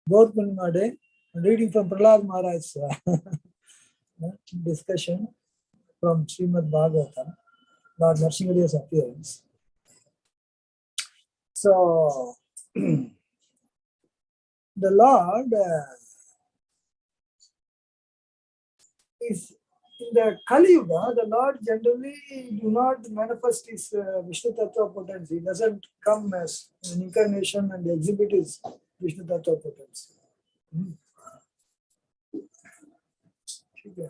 Gaur Purnima Day, reading from Prahlad Maharaj's discussion from Srimad Bhagavatam, Lord Nrsimha's appearance. So, the Lord is in the Kali Yuga. The Lord generally do not manifest his Vishnu Tattva potency. He doesn't come as an incarnation and exhibit his Vishnu Tattva potency. Okay.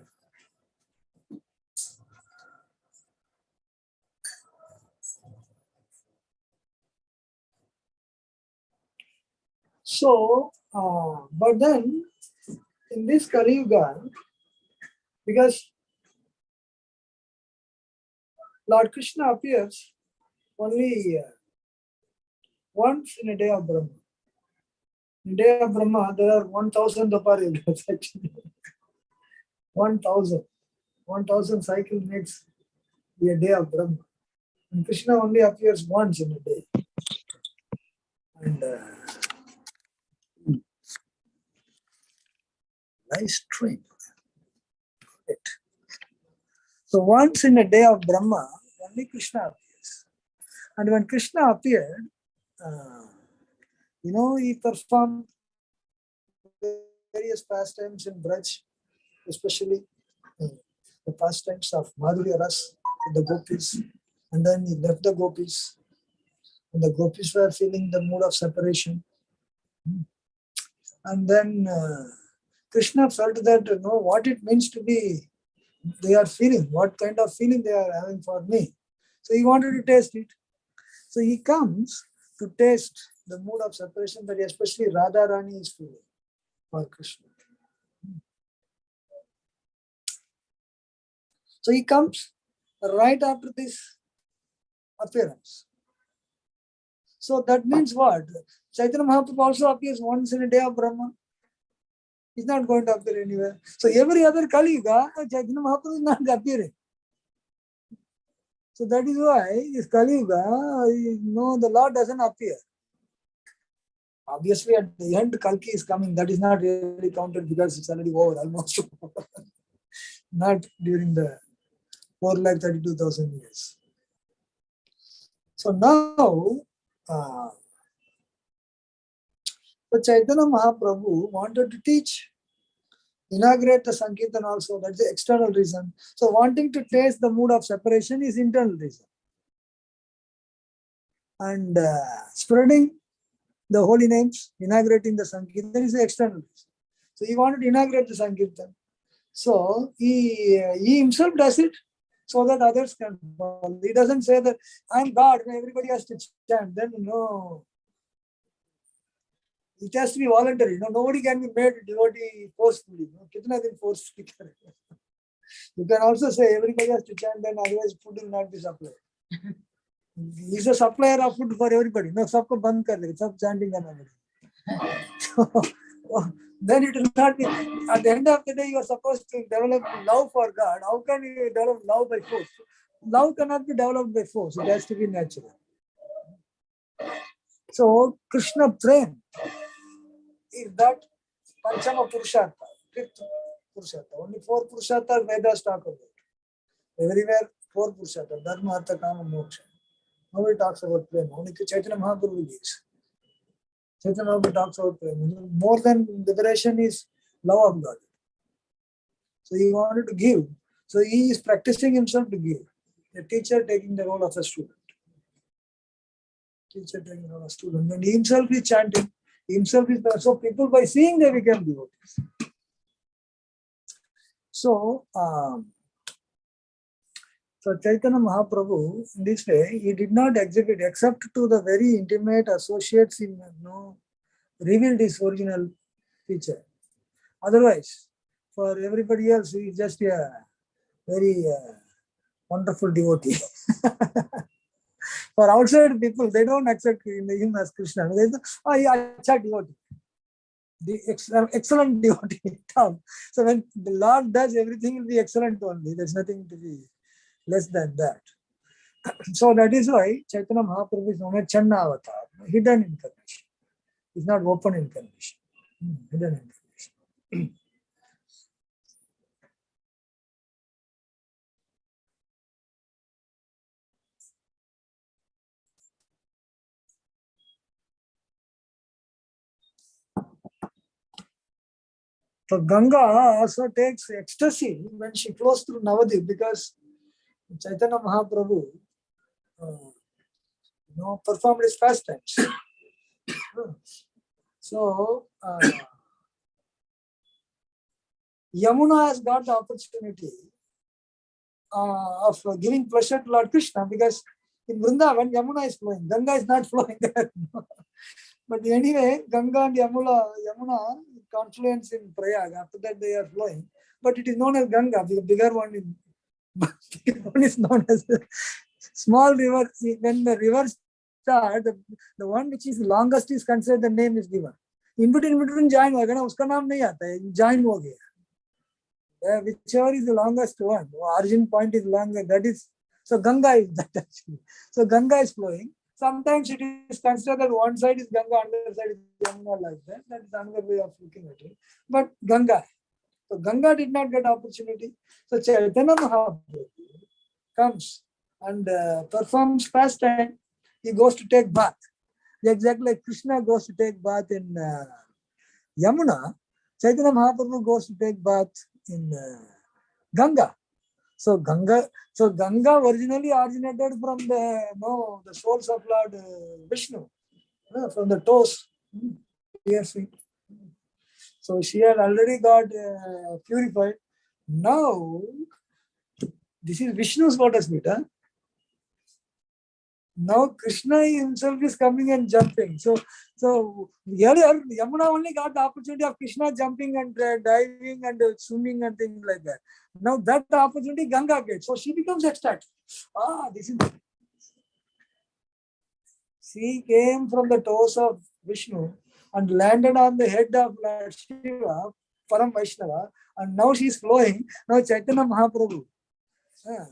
So, but then in this Kali Yuga, because Lord Krishna appears only once in a day of Brahma. In day of Brahma, there are 1,000 aparitions actually. 1,000. 1,000 cycle makes a day of Brahma. And Krishna only appears once in a day. And nice train. So once in a day of Brahma, only Krishna appears. And when Krishna appeared, he performed various pastimes in Braj, especially the pastimes of Madhurya Ras with the gopis. And then he left the gopis. And the gopis were feeling the mood of separation. And then Krishna felt that, what it means to be, they are feeling, what kind of feeling they are having for me. So he wanted to taste it. So he comes to taste the mood of separation that especially Radharani is feeling for Krishna. So he comes right after this appearance. So that means what? Chaitanya Mahaprabhu also appears once in a day of Brahma. He's not going to appear anywhere. So every other Kali Yuga, Chaitanya Mahaprabhu is not appearing. So that is why this Kali Yuga, the Lord doesn't appear. Obviously, at the end, Kalki is coming. That is not really counted because it's already over, almost over. Not during the 432,000 years. So now, the Chaitanya Mahaprabhu wanted to teach, inaugurate the Sankirtan also. That's the external reason. So wanting to taste the mood of separation is internal reason. And spreading the holy names, inaugurating the Sankirtan is the external reason. So he wanted to inaugurate the Sankirtan. So he himself does it so that others can follow. He doesn't say that I'm God, everybody has to chant. Then it has to be voluntary. Nobody can be made devotee forcefully. Kitna din forcefully. You can also say everybody has to chant, then otherwise food will not be supplied. He's a supplier of food for everybody. Sabko band kar dega, sab chanting karna padega. So then it will not be. At the end of the day, you are supposed to develop love for God. How can you develop love by force? Love cannot be developed by force. It has to be natural. So Krishna Prem is that Panchama Purushartha, fifth Purushartha. Only 4 Purushartha Vedas talk about. Everywhere 4 Purushartha, Dharma, Artha, Kama, Moksha. Nobody talks about Prem. Only Chaitanya Mahaprabhu gives. Chaitanya Mahaprabhu talks about Prem. More than liberation is love of God. So he wanted to give. So he is practicing himself to give. A teacher taking the role of a student. Teacher taking the role of a student. And he himself is chanting. Himself is there. So people by seeing they become devotees. So Chaitanya Mahaprabhu, in this way, he did not exhibit except to the very intimate associates in revealed his original feature. Otherwise, for everybody else, he is just a very wonderful devotee. For outside people, they don't accept him as Krishna. They say, oh, yeah, devotee. The excellent devotee. So when the Lord does, everything will be excellent only. There's nothing to be less than that. So that is why Chaitanya Mahaprabhu is known as Channa Avatar, hidden incarnation. It's not open information. Hidden information. So Ganga also takes ecstasy when she flows through Navadip, because Chaitanya Mahaprabhu performed his pastimes. So Yamuna has got the opportunity of giving pleasure to Lord Krishna, because in Vrindavan, Yamuna is flowing. Ganga is not flowing there. But anyway, Ganga and Yamuna confluence in Prayag. After that, they are flowing. But it is known as Ganga. The bigger one is known as small river. When the rivers start, the one which is longest is considered, the name is given. In between join होगा ना, उसका नाम नहीं आता है, join हो गया. Whichever is the longest one, origin point is longer. That is, so Ganga is that actually. So Ganga is flowing. Sometimes it is considered that one side is Ganga, other side is Yamuna, like that. That is another way of looking at it. But Ganga. So Ganga did not get opportunity. So Chaitanya Mahaprabhu comes and performs pastime. He goes to take bath. Exactly like Krishna goes to take bath in Yamuna, Chaitanya Mahaprabhu goes to take bath in Ganga. So Ganga originally originated from the souls of Lord Vishnu, from the toes. Yes. So she had already got purified. Now, this is Vishnu's lotus feet. Now Krishna himself is coming and jumping. So earlier Yamuna only got the opportunity of Krishna jumping and diving and swimming and things like that. Now that opportunity Ganga gets. So she becomes ecstatic. This is. She came from the toes of Vishnu and landed on the head of Lord Shiva, Param Vaishnava, and now she is flowing. Now Chaitanya Mahaprabhu,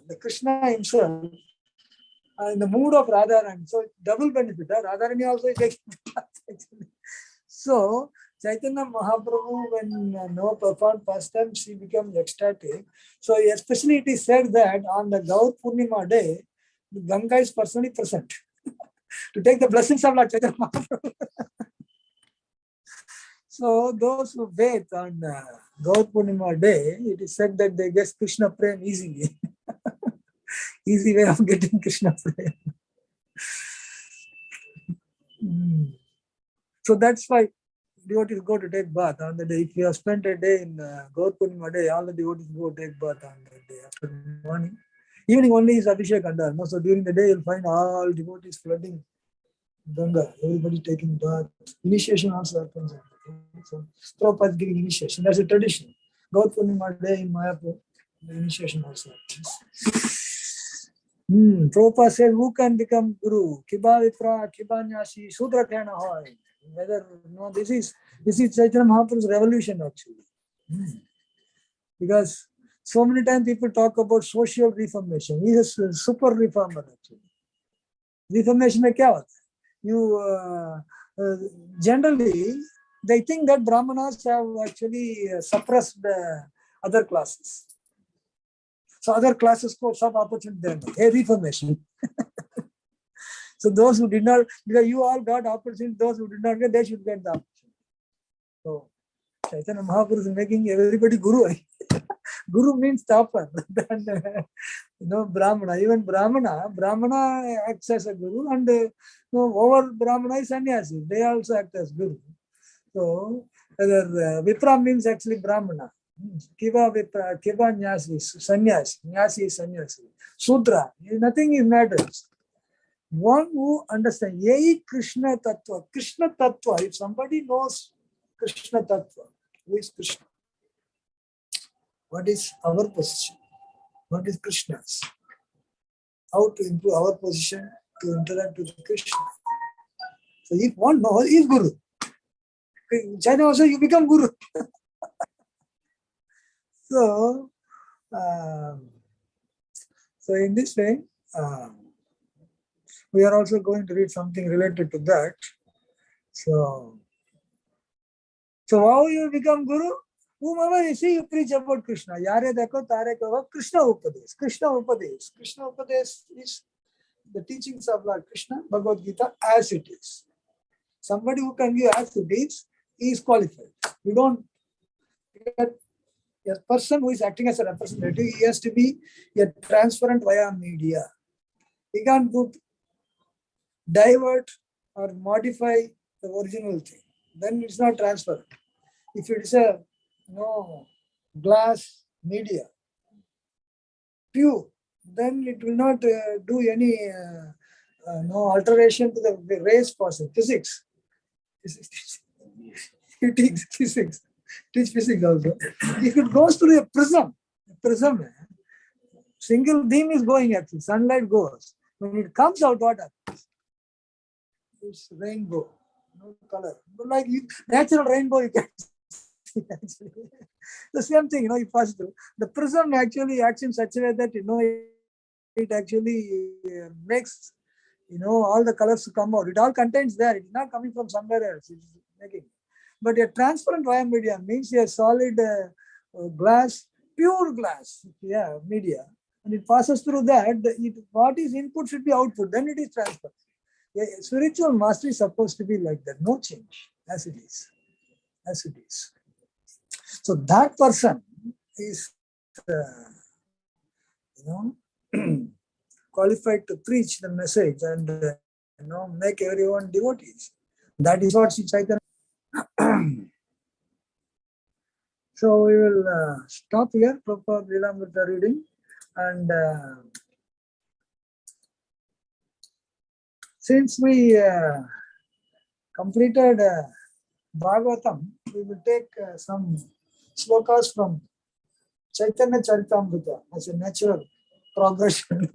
the Krishna himself, in the mood of Radharani. So double benefit. Radharani also is taking. So Chaitanya Mahaprabhu, when performed pastime, she becomes ecstatic. So especially it is said that on the Gaur Purnima day, Ganga is personally present to take the blessings of Lord Chaitanya Mahaprabhu. So those who bathe on Gaur Purnima day, it is said that they get Krishna Prem easily. Easy way of getting Krishna Prem. So that's why devotees go to take bath on the day. If you have spent a day in Gaur Purnima day, all the devotees go take bath on that day after morning. Evening only is Abhishek and all. So during the day, you'll find all devotees flooding Ganga, everybody taking bath. Initiation also happens. So Prabhupada is giving initiation. That's a tradition. Gaur Purnima day in Mayapur, the initiation also happens. Prabhupada said, who can become Guru? Kiba Vipra, Kiba Nyasi, Sudra Kana Hoy. Whether this is Chaitanya Mahaprabhu's revolution actually. Because so many times people talk about social reformation. He is a super reformer actually. Reformation में क्या होता है? You generally they think that Brahmanas have actually suppressed other classes. So other classes को सब opportunity देना. A reformation. So those who did not, because you all got opportunity, those who did not get, they should get the opportunity. So Chaitanya Mahaprabhu is making everybody Guru. Guru means topper. Then, Brahmana. Even Brahmana acts as a Guru, and over Brahmana is sannyasi. They also act as Guru. So whether Vipra means actually Brahmana. Kiva Vipra, Kiva Nyasi, sannyasi. Nyasi is sannyasi. Sudra, nothing is matters. One who understands, Yei Krishna Tattva. Krishna Tattva, if somebody knows Krishna Tattva, who is Krishna? What is our position? What is Krishna's? How to improve our position to interact with Krishna? So if one knows, he is Guru. China also, you become Guru. So in this way, we are also going to read something related to that. So So how you become Guru? Whomever you see, you preach about Krishna. Yare dekho tare kaho Krishna Upadesh. Krishna Upadesh. Krishna Upadesh is the teachings of Lord Krishna, Bhagavad Gita as it is. Somebody who can give as it is qualified. You don't get a person who is acting as a representative, he has to be a transparent via media. He can't divert or modify the original thing. Then it's not transparent. If it is a glass media, pure, then it will not do any alteration to the rays process. Physics. You teach physics. Teach physics also. If it goes through a prism, single beam is going actually. Sunlight goes. When it comes out, what happens? It's rainbow, no color. But like natural rainbow, you can see actually. The same thing, you pass through. The prism actually acts in such a way that it actually makes all the colors to come out. It all contains there. It's not coming from somewhere else. It's making. But a transparent via media means a solid glass, pure glass, media, and it passes through that. What is input should be output. Then it is transparent. Spiritual mastery is supposed to be like that. No change, as it is. So that person is, qualified to preach the message and make everyone devotees. That is what Sri Chaitanya. So we will stop here, proper Lilamrita reading, and since we completed Bhagavatam, we will take some slokas from Chaitanya Charitamrita as a natural progression.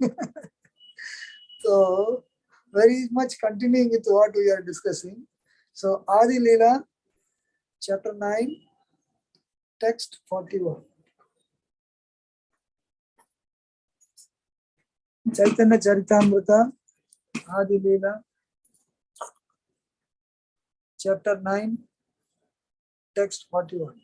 So, very much continuing with what we are discussing. So, Adi Leela, chapter 9, text 41. Chaitanya Charitamrita, Adi Leela, chapter 9, text 41.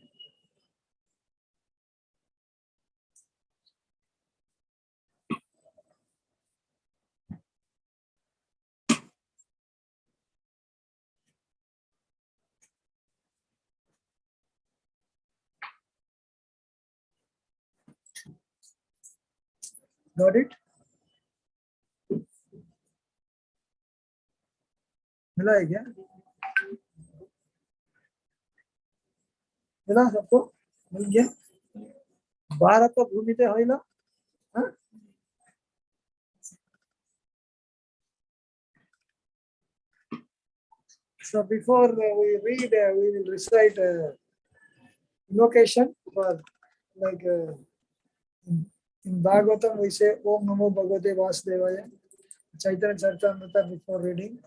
Got it? मिला है क्या? मिला सबको? मिल गया? भारत भूमि ते होइला? So before we read, we will recite invocation for like in Bhagavatam we say Om Namo Bhagavate Vasudevaya. Chaitanya Charitamrita before reading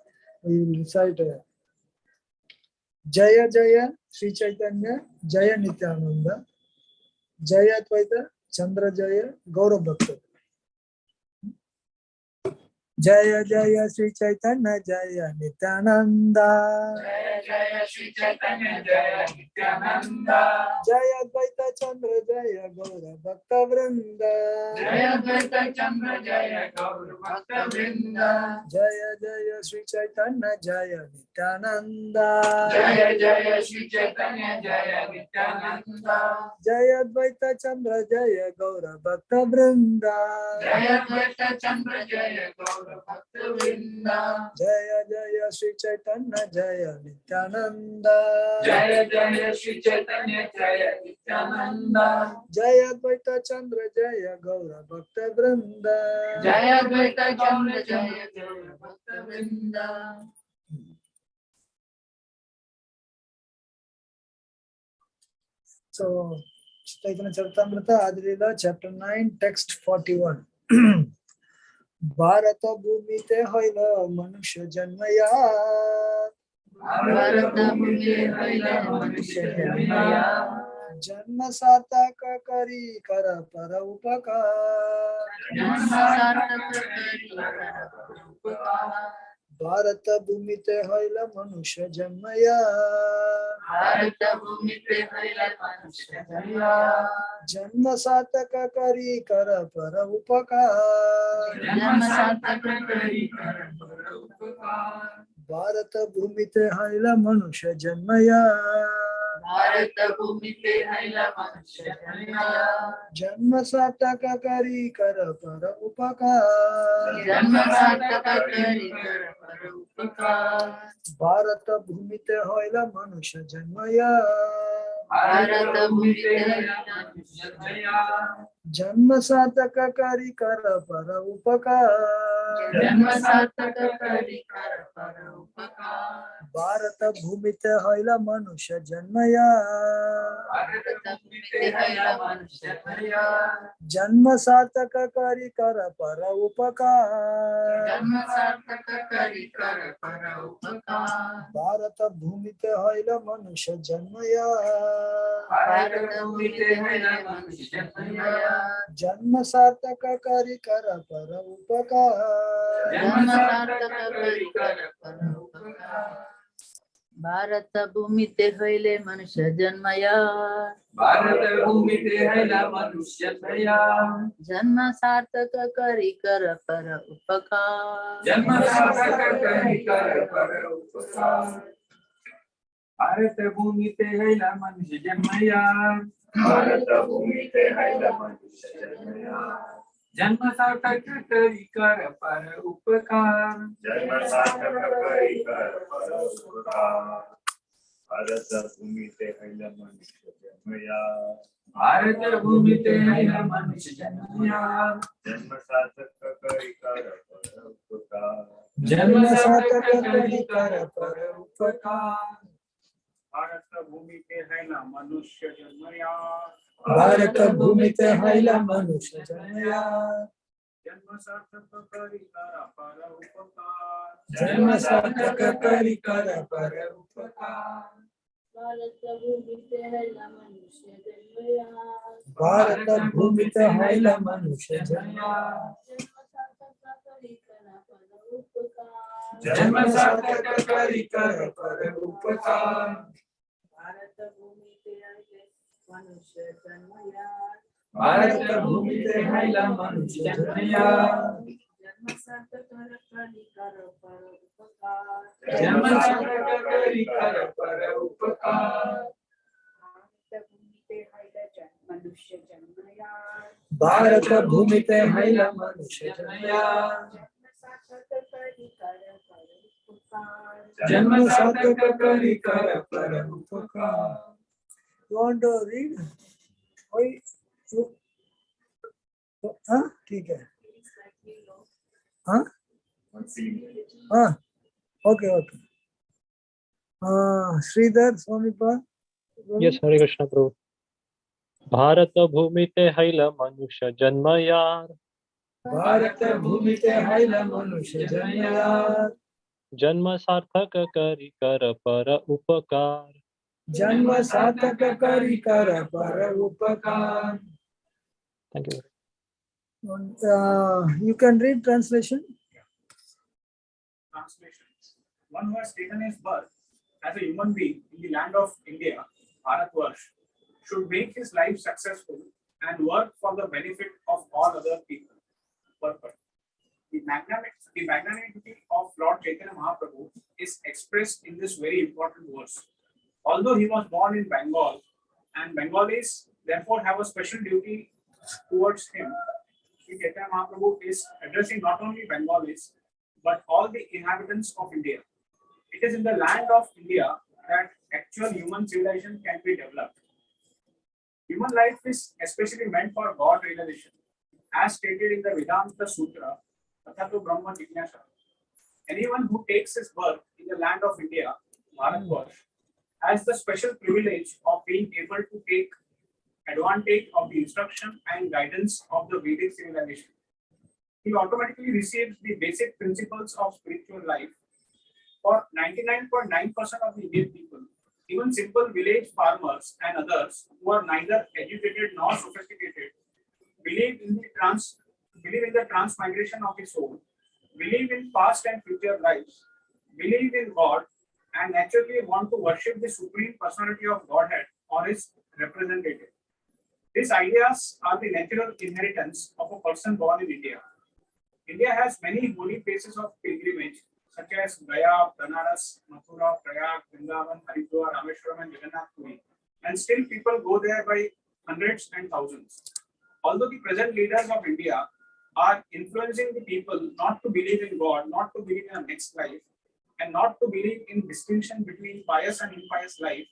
we will recite Jaya Jaya Sri Chaitanya Jaya Nityananda Jaya Advaita Chandra Jaya Gaura Bhakta. Jaya Jaya Sri Chaitanya Jaya Nityananda Jaya Jaya Sri Chaitanya Jaya Nityananda Jaya Advaita Chandra Jaya Gaura Bhakta Vrinda Jaya Advaita Chandra Jaya Gaura Bhakta Vrinda Jaya Jaya Sri Chaitanya Jaya Nityananda Jaya Jaya Sri Chaitanya Jaya Nityananda Jaya Advaita Chandra Jaya Gaura Bhakta Vrinda Jaya Advaita Chandra Jaya Gaura Jaya Jaya Sri Chaitanya Jaya Nityananda Jaya Jaya Sri Chaitanya Jaya Nityananda Jaya Advaita Chandra Jaya Gaura Bhakta Vrinda Jaya Advaita Chandra Jaya Gaura Bhakta Vrinda. So Chaitanya Charitamrita Adi Leela chapter 9 text 41. Bharat भूमि ते होइला मनुष्य जन्मया भारत भूमि ते होइला मनुष्य जन्मया जन्म सार्थक करी कर पर उपकार जन्म सार्थक करी कर पर उपकार भारत भूमिते हैला मनुष्य जन्मया भारत भूमिते हैला मनुष्य जन्मया जन्म सार्थक करी कर पर उपकार जन्म सार्थक करी कर पर उपकार भारत भूमिते हैला मनुष्य जन्मया भारत भूमिते हैला मनुष्य जन्मया जन्म सार्थक करी कर पर उपकार जन्म सार्थक करी कर पर उपकार भारत भूमिते हैला मनुष्य जन्मया भारत भूमिते हैला मनुष्य जन्मया जन्म सार्थक करी कर पर उपकार जन्म सार्थक करी कर पर उपकार भारत भूमिते हैला मनुष्य जन्मया भारत भूमिते हैला मनुष्य जन्मया जन्म सार्थक करी कर पर उपकार जन्म सार्थक करी कर पर उपकार भारत भूमिते हैला मनुष्य जन्मया भारत भूमिते हैला मनुष्य जन्मया जन्म सार्थक करी कर पर उपकार जन्म सार्थक करी कर पर उपकार भारत भूमिते हैले मनुष्य जन्मया भारत भूमिते हैला मनुष्य जन्मया जन्म सार्थक करी कर पर उपकार जन्म सार्थक करी कर पर उपकार भारत भूमिते हैला मनुष्य जन्मया भारत भूमिते हैला मनुष्य जन्मया जन्म सार्थक करी कर पर उपकार जन्म सार्थक करी कर पर उपकार भारत भूमिते हैला मनुष्य जन्मया भारत भूमिते हैला मनुष्य जन्मया जन्म सार्थक करी कर पर उपकार जन्म सार्थक करी कर पर उपकार भारत भूमिते हैला मनुष्य जन्मया भारत भूमिते हैला मनुष्य जन्मया जन्म सार्थक करी कर पर उपकार जन्म सार्थक करी कर पर उपकार भारत भूमिते हैला मनुष्य जन्मया भारत भूमिते हैला मनुष्य जन्मया जन्म सार्थक करी कर पर उपकार भारत भूमिते हैला मनुष्य जन्मया भारत भूमिते हैला मनुष्य जन्मया जन्म सार्थक करी कर पर उपकार जन्म सार्थक करी कर पर उपकार भारत भूमिते हैला मनुष्य जन्मया जन्म सार्थक करी कर पर उपकार You want to read? हाँ ठीक है हाँ हाँ okay okay Shridhar Swami Pal Yes, Hare Krishna Prabhu. Bharat भूमिते हैला मनुष्य जन्मया भारत भूमिते हैला मनुष्य जन्मया जन्म सार्थक करी कर पर उपकार जन्म सार्थक करी कर पर उपकार Thank you. You can read translation. Translation. One who has taken his birth as a human being in the land of India, Bharatvarsh, should make his life successful and work for the benefit of all other people. Purpose. The magnanimity of Lord Chaitanya Mahaprabhu is expressed in this very important verse. Although he was born in Bengal, and Bengalis therefore have a special duty towards him, Sri Chaitanya Mahaprabhu is addressing not only Bengalis but all the inhabitants of India. It is in the land of India that actual human civilization can be developed. Human life is especially meant for God realization, as stated in the Vedanta Sutra, Tathato Brahma Jignasa. Anyone who takes his birth in the land of India, Bharatvarsh, has the special privilege of being able to take advantage of the instruction and guidance of the Vedic civilization. He automatically receives the basic principles of spiritual life. For 99.9% of the Indian people, even simple village farmers and others who are neither educated nor sophisticated, believe in the transmigration of the soul believe in past and future lives, believe in God, and naturally want to worship the supreme personality of Godhead or his representative. These ideas are the natural inheritance of a person born in India. India has many holy places of pilgrimage, such as Gaya, Banaras, Mathura, Prayag, Vrindavan, Haridwar, Rameshwaram, and Jagannath Puri. And still people go there by hundreds and thousands. Although the present leaders of India are influencing the people not to believe in God, not to believe in a next life, and not to believe in distinction between pious and impious life,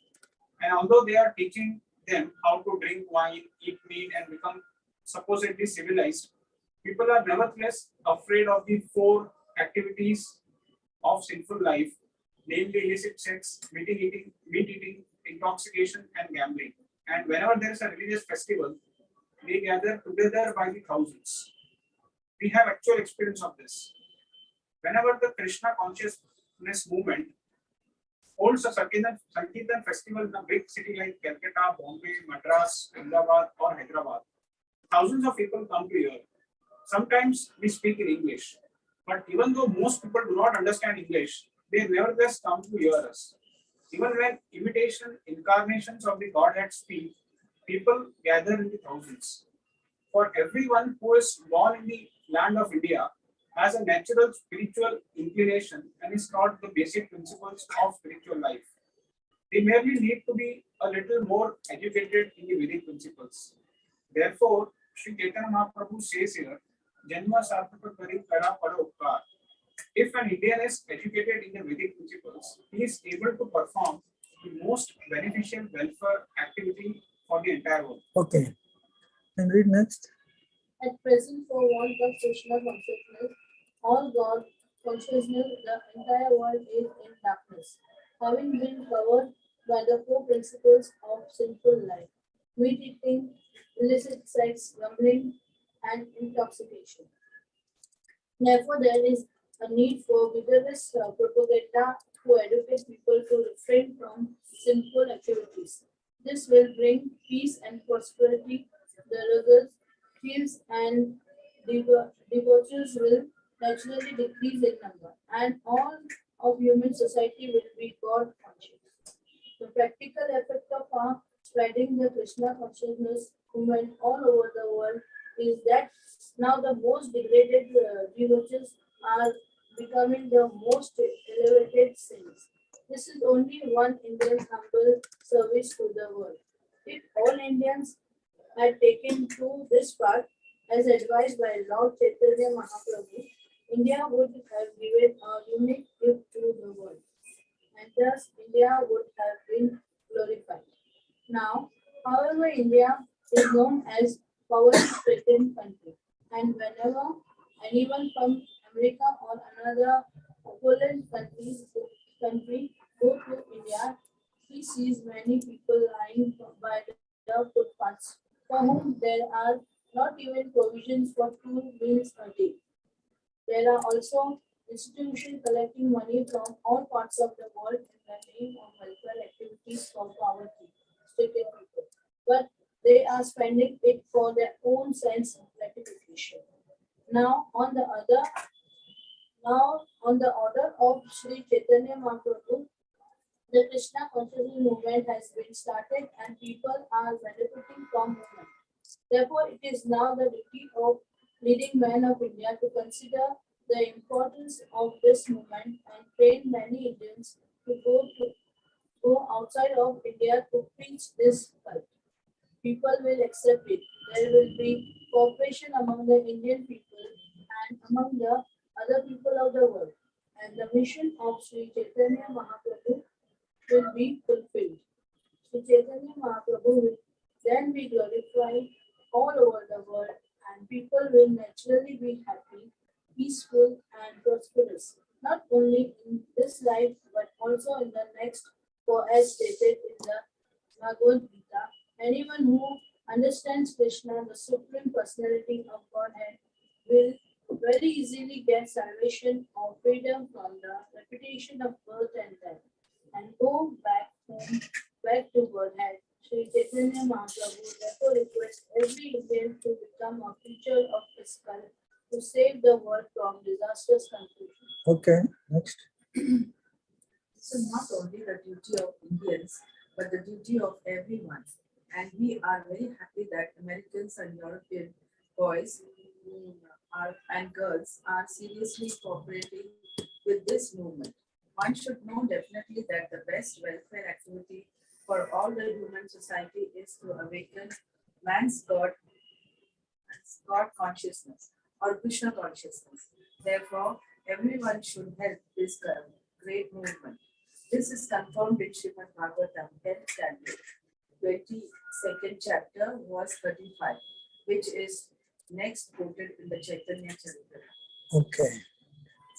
and although they are teaching them how to drink wine, eat meat, and become supposedly civilized, people are nevertheless afraid of the four activities of sinful life, namely illicit sex, meat eating, intoxication, and gambling. And whenever there is a religious festival, they gather together by the thousands. We have actual experience of this. Whenever the Krishna consciousness movement holds a Sankirtan festival in a big city like Calcutta, Bombay, Madras, Ahmedabad, or Hyderabad, thousands of people come to hear. Sometimes we speak in English, but even though most people do not understand English, they nevertheless come to hear us. Even when imitation incarnations of the Godhead speak, people gather in the thousands. For everyone who is born in the land of India has a natural spiritual inclination and is taught the basic principles of spiritual life. They merely need to be a little more educated in the Vedic principles. Therefore, Sri Chaitanya Mahaprabhu says here, Janma Sarthaka Kari Kara Pada Uppar. If an Indian is educated in the Vedic principles, he is able to perform the most beneficial welfare activity for the entire world. Okay. And read next. At present, for want of Krishna consciousness, all God consciousness, the entire world is in darkness, having been covered by the four principles of sinful life: meat eating, illicit sex, gambling, and intoxication. Therefore, there is a need for vigorous propaganda to educate people to refrain from sinful activities. This will bring peace and prosperity. The results, thieves and debauchers will naturally decrease in number, and all of human society will be God conscious. The practical effect of our spreading the Krishna consciousness movement all over the world is that now the most degraded devotees are becoming the most elevated saints. This is only one Indian humble service to the world. If all Indians had taken to this path as advised by Lord Chaitanya Mahaprabhu, India would have given a unique gift to the world, and thus India would have been glorified. Now, however, India is known as poverty-stricken country, and whenever anyone from America or another opulent country go to India, he sees many people lying by the footpaths for whom there are not even provisions for 2 meals a day. There are also institutions collecting money from all parts of the world in the name of welfare activities for poverty-stricken people, but they are spending it for their own sense of gratification. Now, on the order of Sri Chaitanya Mahaprabhu, the Krishna consciousness movement has been started and people are benefiting from movement. Therefore, it is now the duty of leading men of India to consider the importance of this movement and train many Indians to go outside of India to preach this cult. People will accept it. There will be cooperation among the Indian people and among the other people of the world, and the mission of Sri Chaitanya Mahaprabhu will be fulfilled. Sri Chaitanya Mahaprabhu will then be glorified all over the world, and people will naturally be happy, peaceful, and prosperous, not only in this life but also in the next. For as stated in the Bhagavad Gita, anyone who understands Krishna, the Supreme Personality of Godhead, will very easily get salvation or freedom from the repetition of birth and death, and go back home, back to Godhead. Sri Chaitanya Mahaprabhu therefore requests every Indian to become a preacher of his cult to save the world from from disastrous conclusion. Okay, next. This is not only the duty of Indians, but the duty of everyone. And we are very happy that Americans and European boys and girls are seriously cooperating with this movement. One should know definitely that the best welfare activity for all the human society is to awaken man's God consciousness or Krishna consciousness. Therefore, everyone should help this great movement. This is confirmed in Srimad Bhagavatam, 10th canto, 22nd chapter, verse 35, which is next quoted in the Chaitanya Charita. Okay.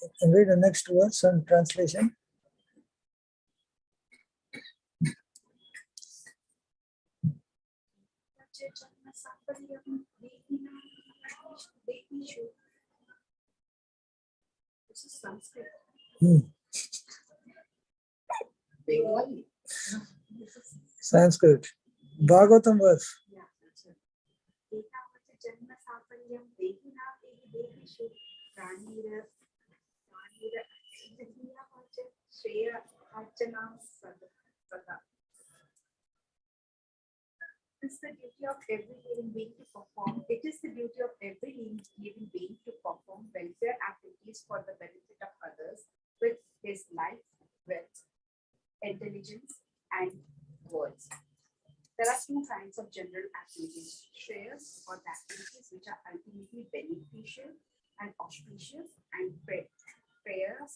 You can read the next verse and translation. This is Sanskrit. Hmm. Bengali. Sanskrit. Bhagavatam verse. Yeah, that's it. Janma Safaryam Devina Devishu Pranira Shreya Archanam Sada. It is the duty of every living being to perform. It is the duty of every living being to perform welfare activities for the benefit of others with his life, wealth, intelligence, and words. There are two kinds of general activities: shreyas, or the activities which are ultimately beneficial and auspicious, and prayers,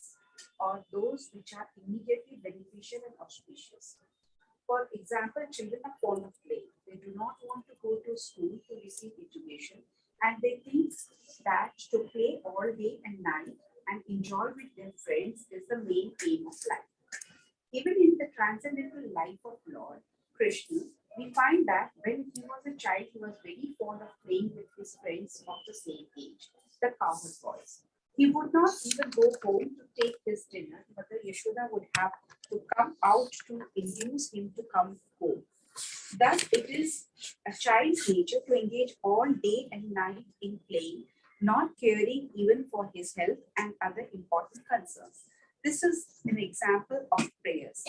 or those which are immediately beneficial and auspicious. For example, children are fond of play. They do not want to go to school to receive education, and they think that to play all day and night and enjoy with their friends is the main aim of life. Even in the transcendental life of Lord Krishna, we find that when he was a child, he was very fond of playing with his friends of the same age, the cowherd boys. He would not even go home to take his dinner. Mother Yashoda would have to come out to induce him to come home. Thus, it is a child's nature to engage all day and night in playing, not caring even for his health and other important concerns. This is an example of prayers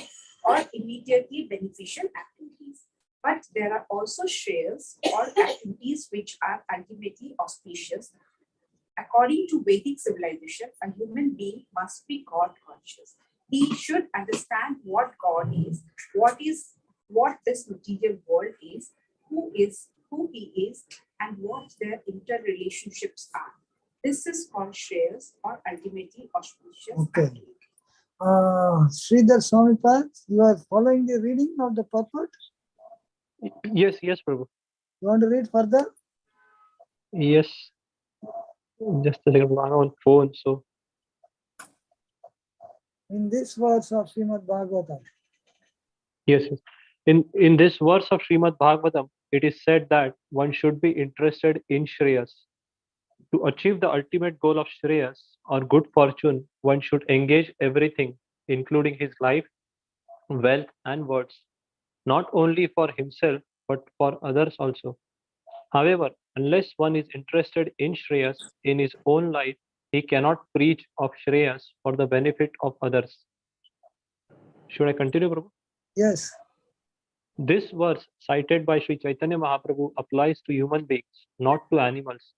or immediately beneficial activities. But there are also shreyas or activities which are ultimately auspicious. According to Vedic civilization, a human being must be God conscious. He should understand what God is, what this material world is, who he is, and what their interrelationships are. This is called shreyas or ultimately auspicious Okay. activities. Sridhar Swamipad, you are following the reading of the purport? Yes, Prabhu. You want to read further? Yes. Just a second, I'm on phone, so In this verse of Srimad Bhagavatam, yes. In this verse of Srimad Bhagavatam, it is said that one should be interested in Shreyas. To achieve the ultimate goal of Shreyas or good fortune, one should engage everything, including his life, wealth, and words, not only for himself but for others also. However, unless one is interested in Shreyas in his own life, he cannot preach of Shreyas for the benefit of others. Should I continue, Prabhu? yes. This verse cited by Sri Chaitanya Mahaprabhu applies to human beings, not to animals.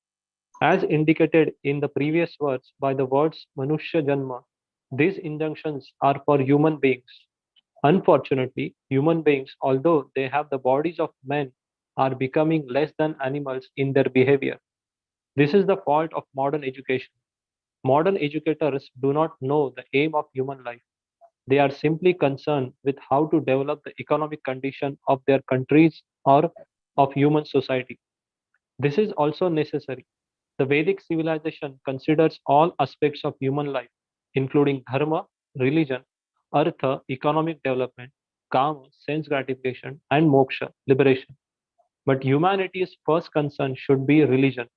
As indicated in the previous verse by the words Manushya Janma, these injunctions are for human beings. Unfortunately, human beings, although they have the bodies of men, are becoming less than animals in their behavior. This is the fault of modern education. Modern educators do not know the aim of human life. They are simply concerned with how to develop the economic condition of their countries or of human society. This is also necessary. The Vedic civilization considers all aspects of human life, including dharma, religion, artha, economic development, kama, sense gratification, and moksha, liberation. But humanity's first concern should be religion.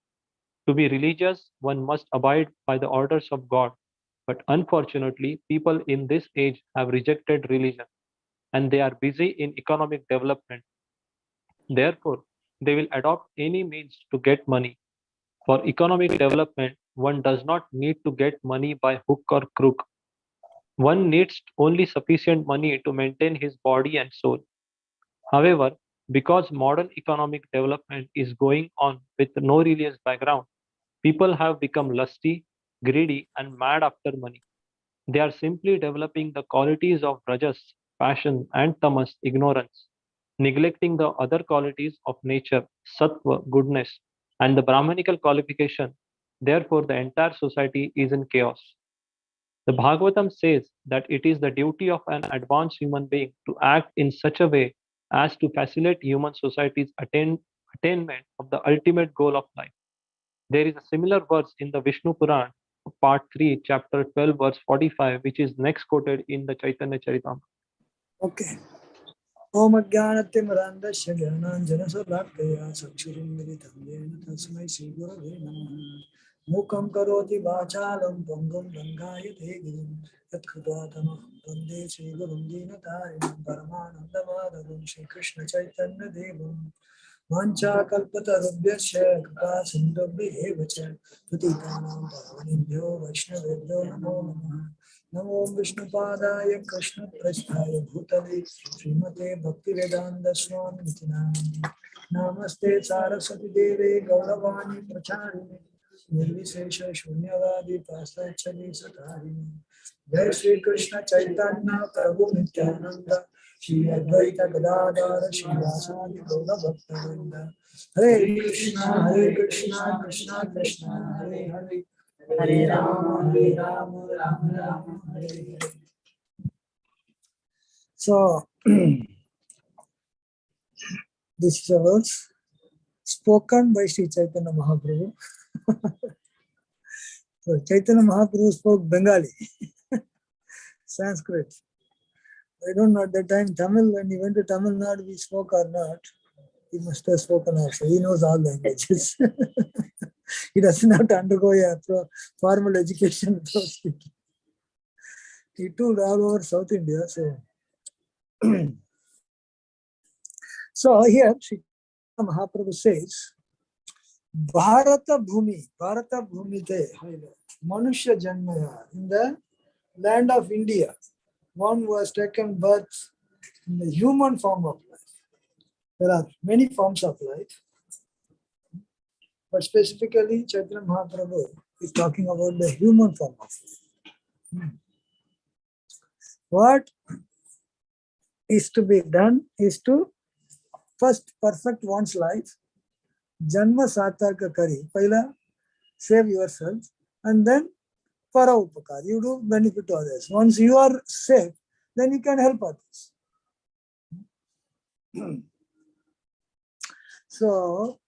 To be religious, one must abide by the orders of God. But unfortunately, people in this age have rejected religion and they are busy in economic development. Therefore, they will adopt any means to get money. For economic development, one does not need to get money by hook or crook. One needs only sufficient money to maintain his body and soul. However, because modern economic development is going on with no religious background, people have become lusty, greedy, and mad after money. They are simply developing the qualities of rajas, passion, and tamas, ignorance, neglecting the other qualities of nature, sattva, goodness, and the Brahmanical qualification. Therefore, the entire society is in chaos. The Bhagavatam says that it is the duty of an advanced human being to act in such a way as to facilitate human society's attainment of the ultimate goal of life. There is a similar verse in the Vishnu Puran, part 3, chapter 12, verse 45, which is next quoted in the Chaitanya Charitamrita. Okay. Om Ajnanatimrandasya Jnananjanasalakkaya Sakshurimilitam Yena Tasmai Shri Gurave Namaha Mukam Karoti Vachalam Pangam Langayate Girim Yatkripatamaham Vande Shri Gurum Dinatarinam Paramanandamadaram Shri Krishna Chaitanya Devam Vancha Kalpatarubhyasya Kripa Sindhubhyev Cha Patitanam Pavanebhyo Vaishnavebhyo Namo Namaha Namo Vishnupadaya Krishna Prasthaya Bhutale Srimate Bhaktivedanta Swami Nitinamani Namaste Saraswati Deve Gauravani Pracharini Nirvisesha Shunyavadi Pasachani Satarini Jai Shri Krishna Chaitanya Prabhu Nityananda Shri Advaita Gadadara Shri Vasadi Gaura Bhaktavinda Hare Krishna Krishna Krishna Hare Hare Hare Rama, Rama Rama, Hare Hare. So, this is a verse spoken by Sri Chaitanya Mahaprabhu. So, Chaitanya Mahaprabhu spoke Bengali, Sanskrit. I don't know at that time Tamil, when he went to Tamil Nadu, he spoke or not. He must have spoken also. He knows all languages. He doesn't have to undergo a formal education before speaking. He toured all over South India. So here, Sri Mahaprabhu says, Bharata Bhumi te Manushya Janmaya, in the land of India, one was taken birth in the human form of life. There are many forms of life, but specifically Chaitanya Mahaprabhu is talking about the human form of life. What is to be done is to first perfect one's life, Janma Satarka Kari, Paila, save yourself, and then Para Upakar, you do benefit to others. Once you are safe, then you can help others. So,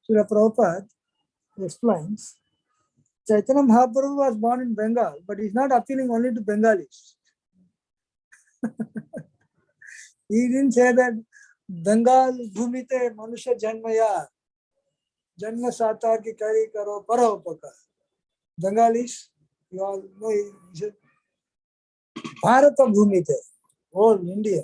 Srila Prabhupada explains, Chaitanya Mahaprabhu was born in Bengal, but he's not appealing only to Bengalis. He didn't say that Bengal Bhumite Manusha Janmaya, Janma Satar ki Kari Karo Para Upakar. Bengalis, you all know, he said, Bharata Bhumite, whole India.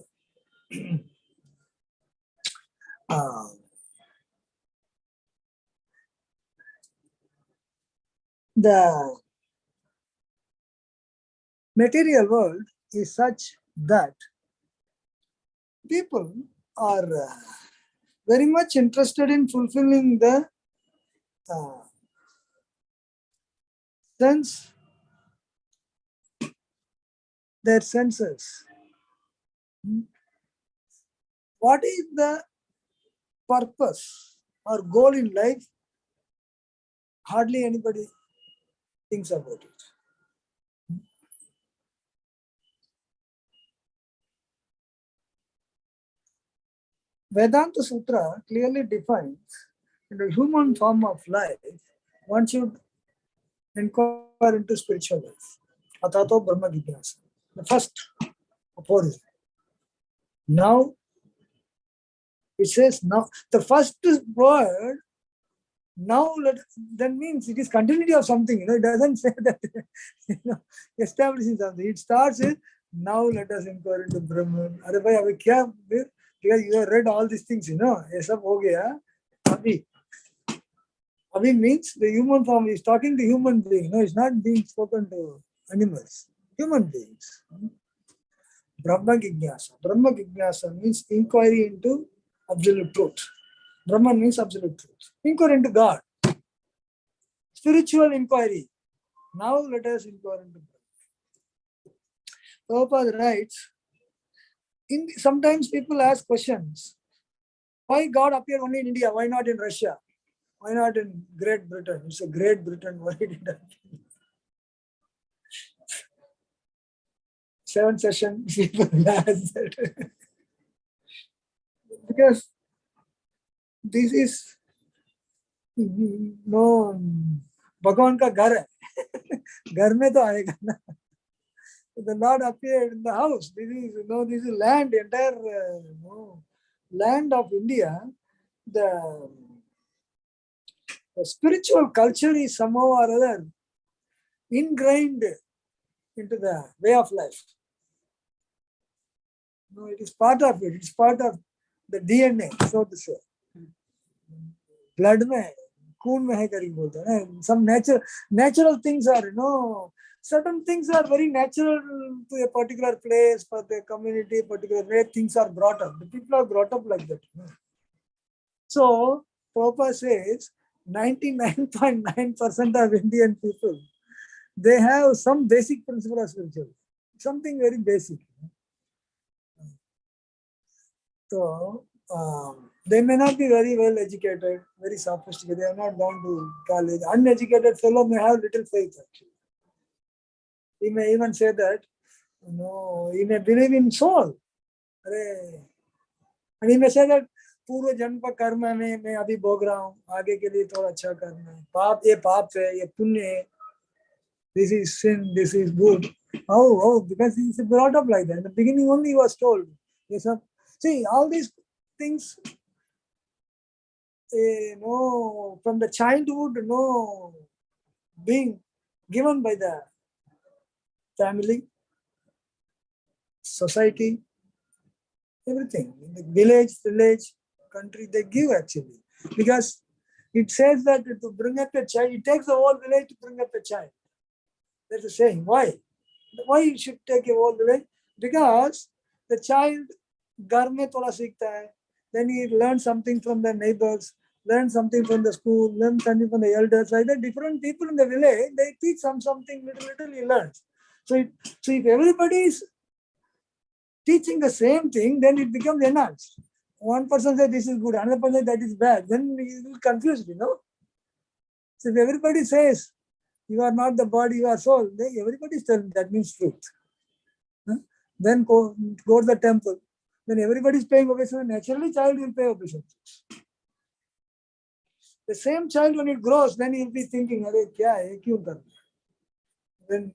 The material world is such that people are very much interested in fulfilling the their senses. What is the purpose or goal in life? Hardly anybody thinks about it. Vedanta Sutra clearly defines the human form of life, one should inquire into spiritual life. Atato Brahma Jignasa. The first aphorism. Now, it says now, the first word, now, that means it is continuity of something. It doesn't say that establishing something. It starts with, now let us inquire into Brahman. Because you have read all these things, ये सब हो गया अभी Abhi means the human form is talking to human being. No, it's not being spoken to animals. Human beings. Brahma Jignasa. Brahma Jignasa means inquiry into absolute truth. Brahman means absolute truth. Inquiry into God. Spiritual inquiry. Now let us inquire into God. Prabhupada writes, sometimes people ask questions. Why God appeared only in India? Why not in Russia? Why not in Great Britain? It's a Great Britain. Why did it happen? 7 sessions, people ask that. Because this is no भगवान का घर है घर में तो आएगा ना the Lord appeared in the house. This is land, entire land of India. The spiritual culture is somehow or other ingrained into the way of life. No, it is part of it. It's part of the DNA, so to say. Blood में खून में है करके बोलते हैं ना. Some natural things are, certain things are very natural to a particular place, for the community, particular way things are brought up. The people are brought up like that. So Prabhupada says 99.9% of Indian people, they have some basic principle of spirituality, something very basic. So they may not be very well educated, very sophisticated. They have not gone to college. Uneducated fellow may have little faith actually. He may even say that, he may believe in soul. And he may say that पूर्व जन्म का कर्म में मैं अभी भोग रहा हूँ, आगे के लिए थोड़ा अच्छा करना है. ये पाप है, ये पुण्य है. This is sin, this is good. Oh, because he's brought up like that. In the beginning only he was told. Yes, sir. See, all these things, from the childhood, being given by the family, society, everything. In the village, country, they give actually. Because it says that to bring up a child, it takes the whole village to bring up a child. That's a saying. Why? Why it should take a whole village? Because the child घर में थोड़ा सीखता है, then he learns something from the neighbors, learn something from the school, learn something from the elders. Like that, different people in the village, they teach something little he learns. So if everybody is teaching the same thing, then it becomes enhanced. One person says this is good, another person says that is bad, then he will confuse, So if everybody says you are not the body, you are soul, then everybody is telling that means truth. Then go to the temple. Then everybody is paying obeisance. Naturally, child will pay obeisance. The same child, when it grows, then he will be thinking, "Arey, kya hai? Kyun karna?" When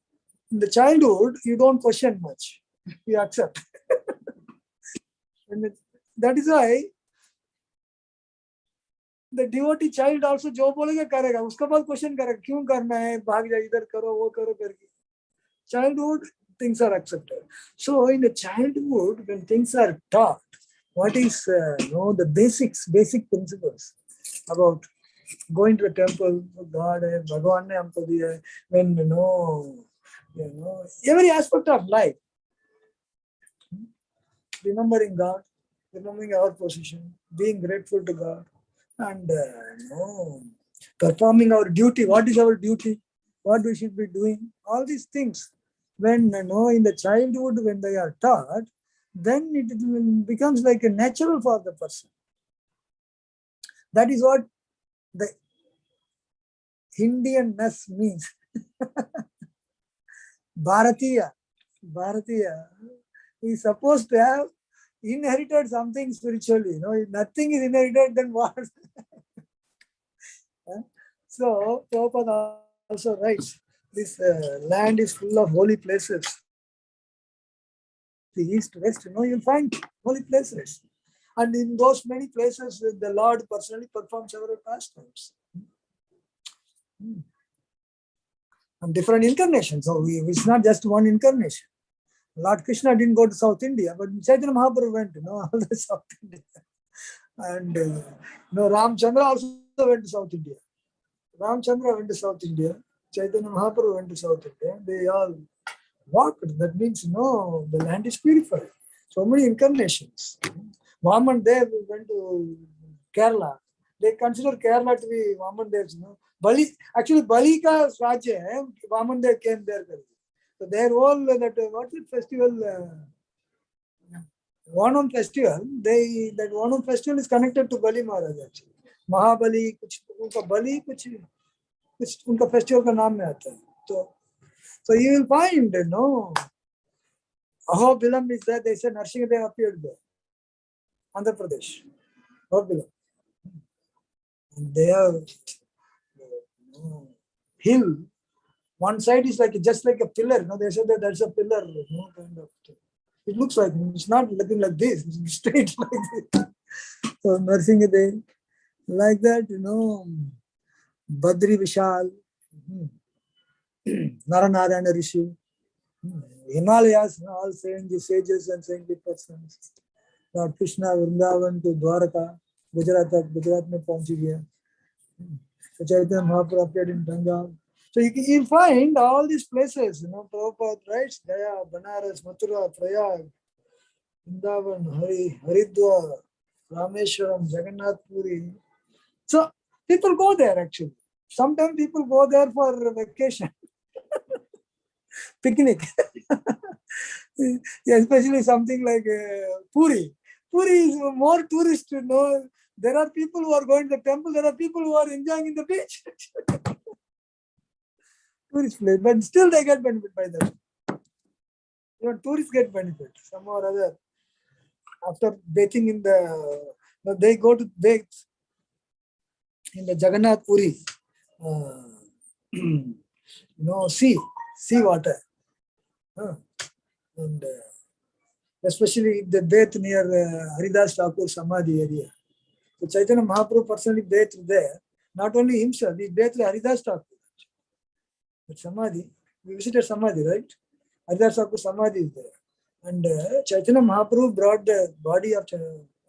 in the childhood, you don't question much. You accept. And that is why the devotee child also जो बोलेगा करेगा, उसका बाद question करेगा, क्यों करना है, भाग जा इधर करो, वो करो करके. Childhood, things are accepted. So in the childhood, when things are taught, what is the basic principles about going to the temple, God hai, Bhagwan ne humko diya hai, when every aspect of life, remembering God, remembering our position, being grateful to God, and performing our duty. What is our duty? What we should be doing? All these things. When in the childhood, when they are taught, then it becomes like a natural for the person. That is what the Indianness means. Bharatiya is supposed to have inherited something spiritually. If nothing is inherited, then what? So Prabhupada also writes, this land is full of holy places. The east, west, you'll find holy places. And in those many places, the Lord personally performs several pastimes. And different incarnations. So it's not just one incarnation. Lord Krishna didn't go to South India, but Chaitanya Mahaprabhu went, all the South India. And Ramchandra also went to South India. Ramchandra went to South India. Chaitanya Mahaprabhu went to South India. They all walked. That means, the land is purified. So many incarnations. Vaman Dev went to Kerala. They consider Kerala to be Vaman Dev's, Bali. Actually, Bali ka Rajya, Vaman Dev came there. So their whole, what's it, festival? Onam festival, that Onam festival is connected to Bali Maharaj actually. Mahabali, कुछ उनका बलि कुछ उनका festival का नाम में आता है. So you will find, Ahobilam is there. They say Nrsimhadev appeared there, Andhra Pradesh. Ahobilam. And they have hill. One side is just like a pillar. They say that that's a pillar. Kind of thing. It looks like it's not looking like this. It's straight like this. So Nrsimhadev, like that, Badri Vishal, Naranarayana Rishi, Himalayas, all sages and saintly persons. Lord Krishna, Vrindavan to Dwaraka, Gujarat में पहुंची गया. So Chaitanya Mahaprabhu appeared in Bengal. So you find all these places, Prabhupada writes, Gaya, Banaras, Mathura, Prayag, Vrindavan, Haridwar, Rameshwaram, Jagannath Puri. So people go there actually. Sometimes people go there for vacation, picnic. Yeah, especially something like Puri. Puri is more tourist, There are people who are going to the temple. There are people who are enjoying in the beach. Tourist place, but still they get benefit by that. Even tourists get benefit somehow or other. After bathing in they go to bathe in the Jagannath Puri, sea water. And especially if they bathe near Haridas Thakur Samadhi area. So Chaitanya Mahaprabhu personally bathed there. Not only himself, he bathed Haridas Thakur. But Samadhi, we visited Samadhi, right? Haridas Thakur Samadhi is there. And Chaitanya Mahaprabhu brought the body of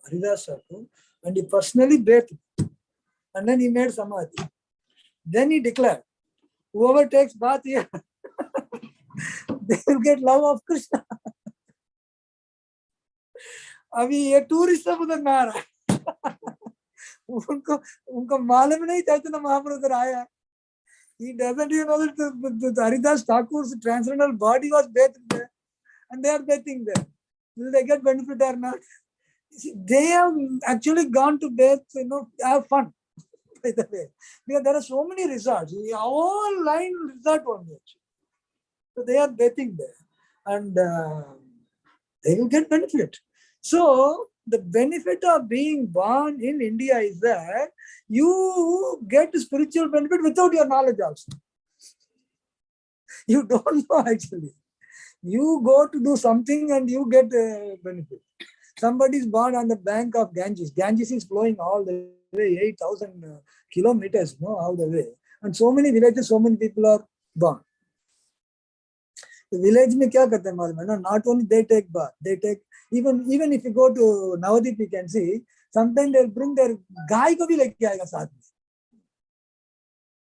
Haridas Thakur and he personally bathed. And then he made Samadhi. Then he declared, whoever takes bath here, they will get love of Krishna. अभी ये tourist सब उधर ना आ रहा है. उनको मालूम नहीं चैतन्य महाप्रभु उधर आया है. He doesn't even know that the Haridas Thakur's transcendental body was bathed there, and they are bathing there. Will they get benefit or not? They have actually gone to bathe, have fun. By the way, because there are so many resorts, all line resort only. So they are bathing there, and they will get benefit. So the benefit of being born in India is that you get spiritual benefit without your knowledge also. You don't know actually. You go to do something and you get benefit. Somebody is born on the bank of Ganges. Ganges is flowing all the way, 8,000 kilometers, all the way. And so many villages, so many people are born. The village में क्या करते हैं मालूम है ना? Not only they take bath, they take even if you go to Navadip, you can see sometimes they'll bring their गाय को भी लेके आएगा साथ में,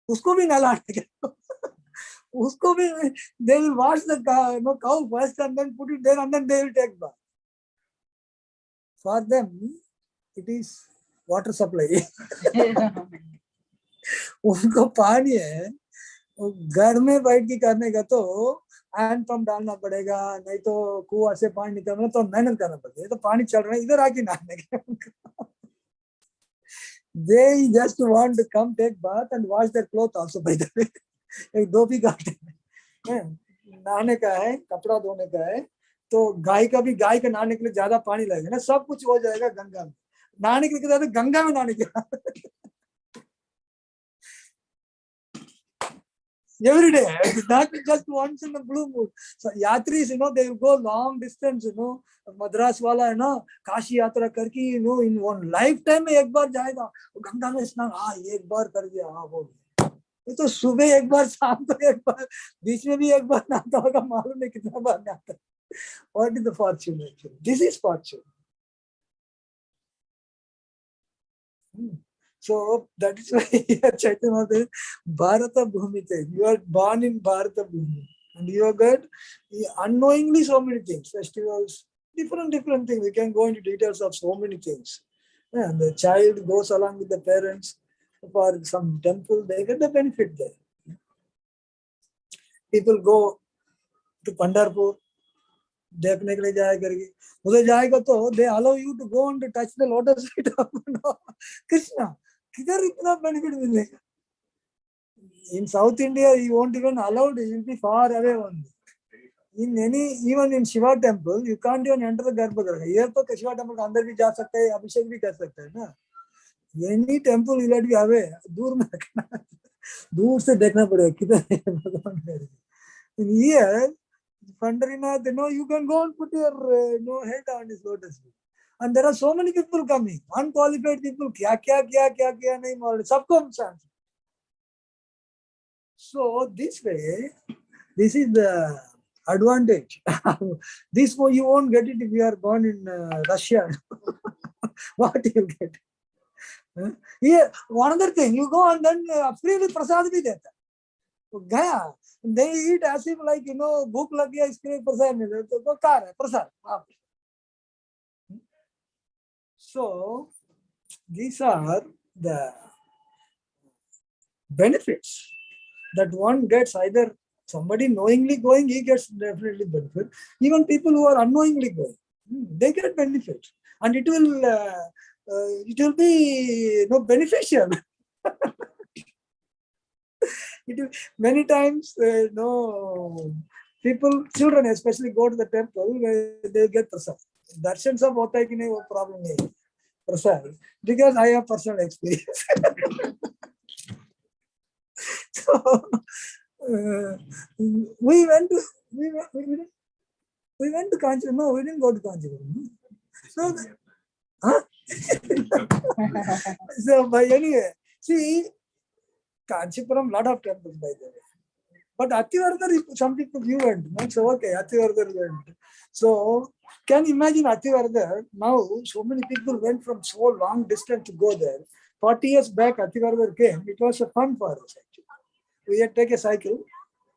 उसको भी नहलाने के, उसको भी they will wash the cow first and then put it there and then they will take bath. For them, it is water supply. उनको पानी है, घर में बैठ के करने का तो हैंड पंप डालना पड़ेगा, नहीं तो कुआं से पानी निकालना तो मेहनत करना पड़ेगा. तो पानी चल रहा है, इधर आके नहाने का. They just want to come take bath and wash their clothes also by the way. एक दो भी घाटे नहाने का है, कपड़ा धोने का है, तो गाय का नहाने के लिए ज्यादा पानी लगेगा ना, सब कुछ हो जाएगा गंगा में. नहाने के लिए ज्यादा गंगा में नहाने के every day, not just once in the blue moon. So yatris, they will go long distance, Madras wala, Kashi yatra karki, in one lifetime में एक बार जाएगा, गंगा में स्नान, एक बार कर दिया, हो गया. ये तो सुबह एक बार, शाम को एक बार, बीच में भी एक बार नहाता होगा, मालूम नहीं कितना बार नहाता. What is the fortune actually? This is fortune. So that is why here Chaitanya says, Bharata Bhumite. You are born in Bharata Bhumi. And you have got unknowingly so many things, festivals, different things. We can go into details of so many things. And the child goes along with the parents for some temple, they get the benefit there. People go to Pandharpur, देखने के लिए जाया करके उधर जाएगा तो they allow you to go and touch the lotus feet of Krishna. किधर इतना benefit मिलेगा? In South India, you won't even allowed. You will be far away only. In even in Shiva temple, you can't even enter the Garbhagriha. Here तो Shiva temple के अंदर भी जा सकते हैं, अभिषेक भी कर सकते हैं ना. Any temple you let be away. दूर में रखना, दूर से देखना पड़ेगा किधर है भगवान मेरे. In here, Pandharinath, you can go and put your head on his lotus feet. And there are so many people coming, unqualified people. क्या नहीं मालूम, सबको chance. So this way, this is the advantage. This way you won't get it if you are born in Russia. What you get? Here, one other thing, you go and then freely prasad bhi deta. Gaya, they eat as if like, bhook lag gaya, iske liye prasad mile. So, kar hai, prasad. So, these are the benefits that one gets. Either somebody knowingly going, he gets definitely benefit. Even people who are unknowingly going, they get benefit. And it will be beneficial. Many times, people, children especially, go to the temple where they get prasad. Darshan sab hota hai ki nahi, wo problem nahi. Prasad, because I have personal experience. So we went to Kanchipuram. No, we didn't go to Kanchipuram. So, so but anyway, see, Kanchipuram, lot of temples by the way. But Attivardhana, some people you went. So okay, Attivardhana went. So can you imagine Attivardhana? Now so many people went from so long distance to go there. 40 years back, Attivardhana came. It was a fun for us actually. We had take a cycle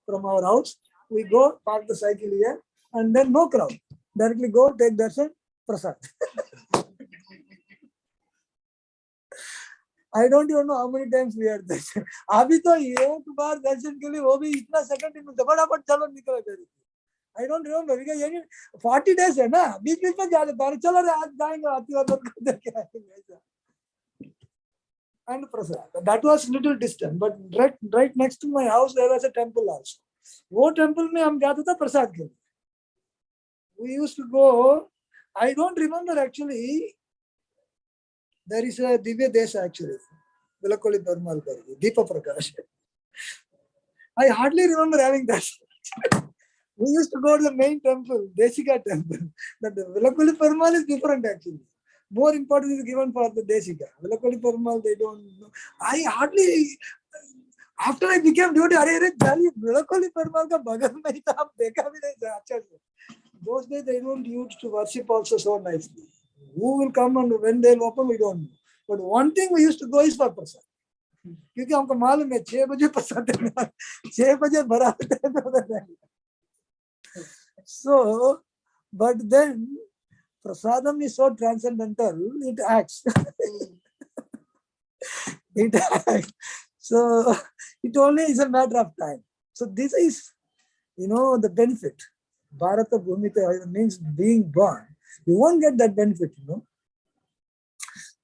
from our house. We go, park the cycle here, and then no crowd. Directly go, take darshan, prasad. I don't even know how many times we had darshan. अभी तो एक बार दर्शन के लिए वो भी इतना second में फटाफट चलो निकल गए. I don't remember because 40 days है ना, बीच में जा रहे थे. चलो रे आज जाएंगे Attivardhana को देख आएंगे. And prasad. That was little distant, but right next to my house there was a temple also. वो temple में हम जाते थे प्रसाद के लिए. We used to go. I don't remember actually. There is a Divya Desha actually. Vilakoli Perumal Kargi, Deepa Prakash. I hardly remember having that. We used to go to the main temple, Desika temple. The Vilakoli Perumal is different actually. More importance is given for the Desika. Vilakoli Perumal, they don't know. I hardly, after I became devotee, Vilakoli Perumal ka bagal mein tha, dekha bhi nahi tha. Those days they don't used to worship also so nicely. Who will come and when they'll open, we don't know. But one thing we used to go is for prasad. क्योंकि हमको मालूम है 6 बजे प्रसाद देना, 6 बजे भरा देना. So, but then prasadam is so transcendental, it acts. It acts. So it only is a matter of time. So this is, the benefit. Bharata Bhumite means being born. You won't get that benefit,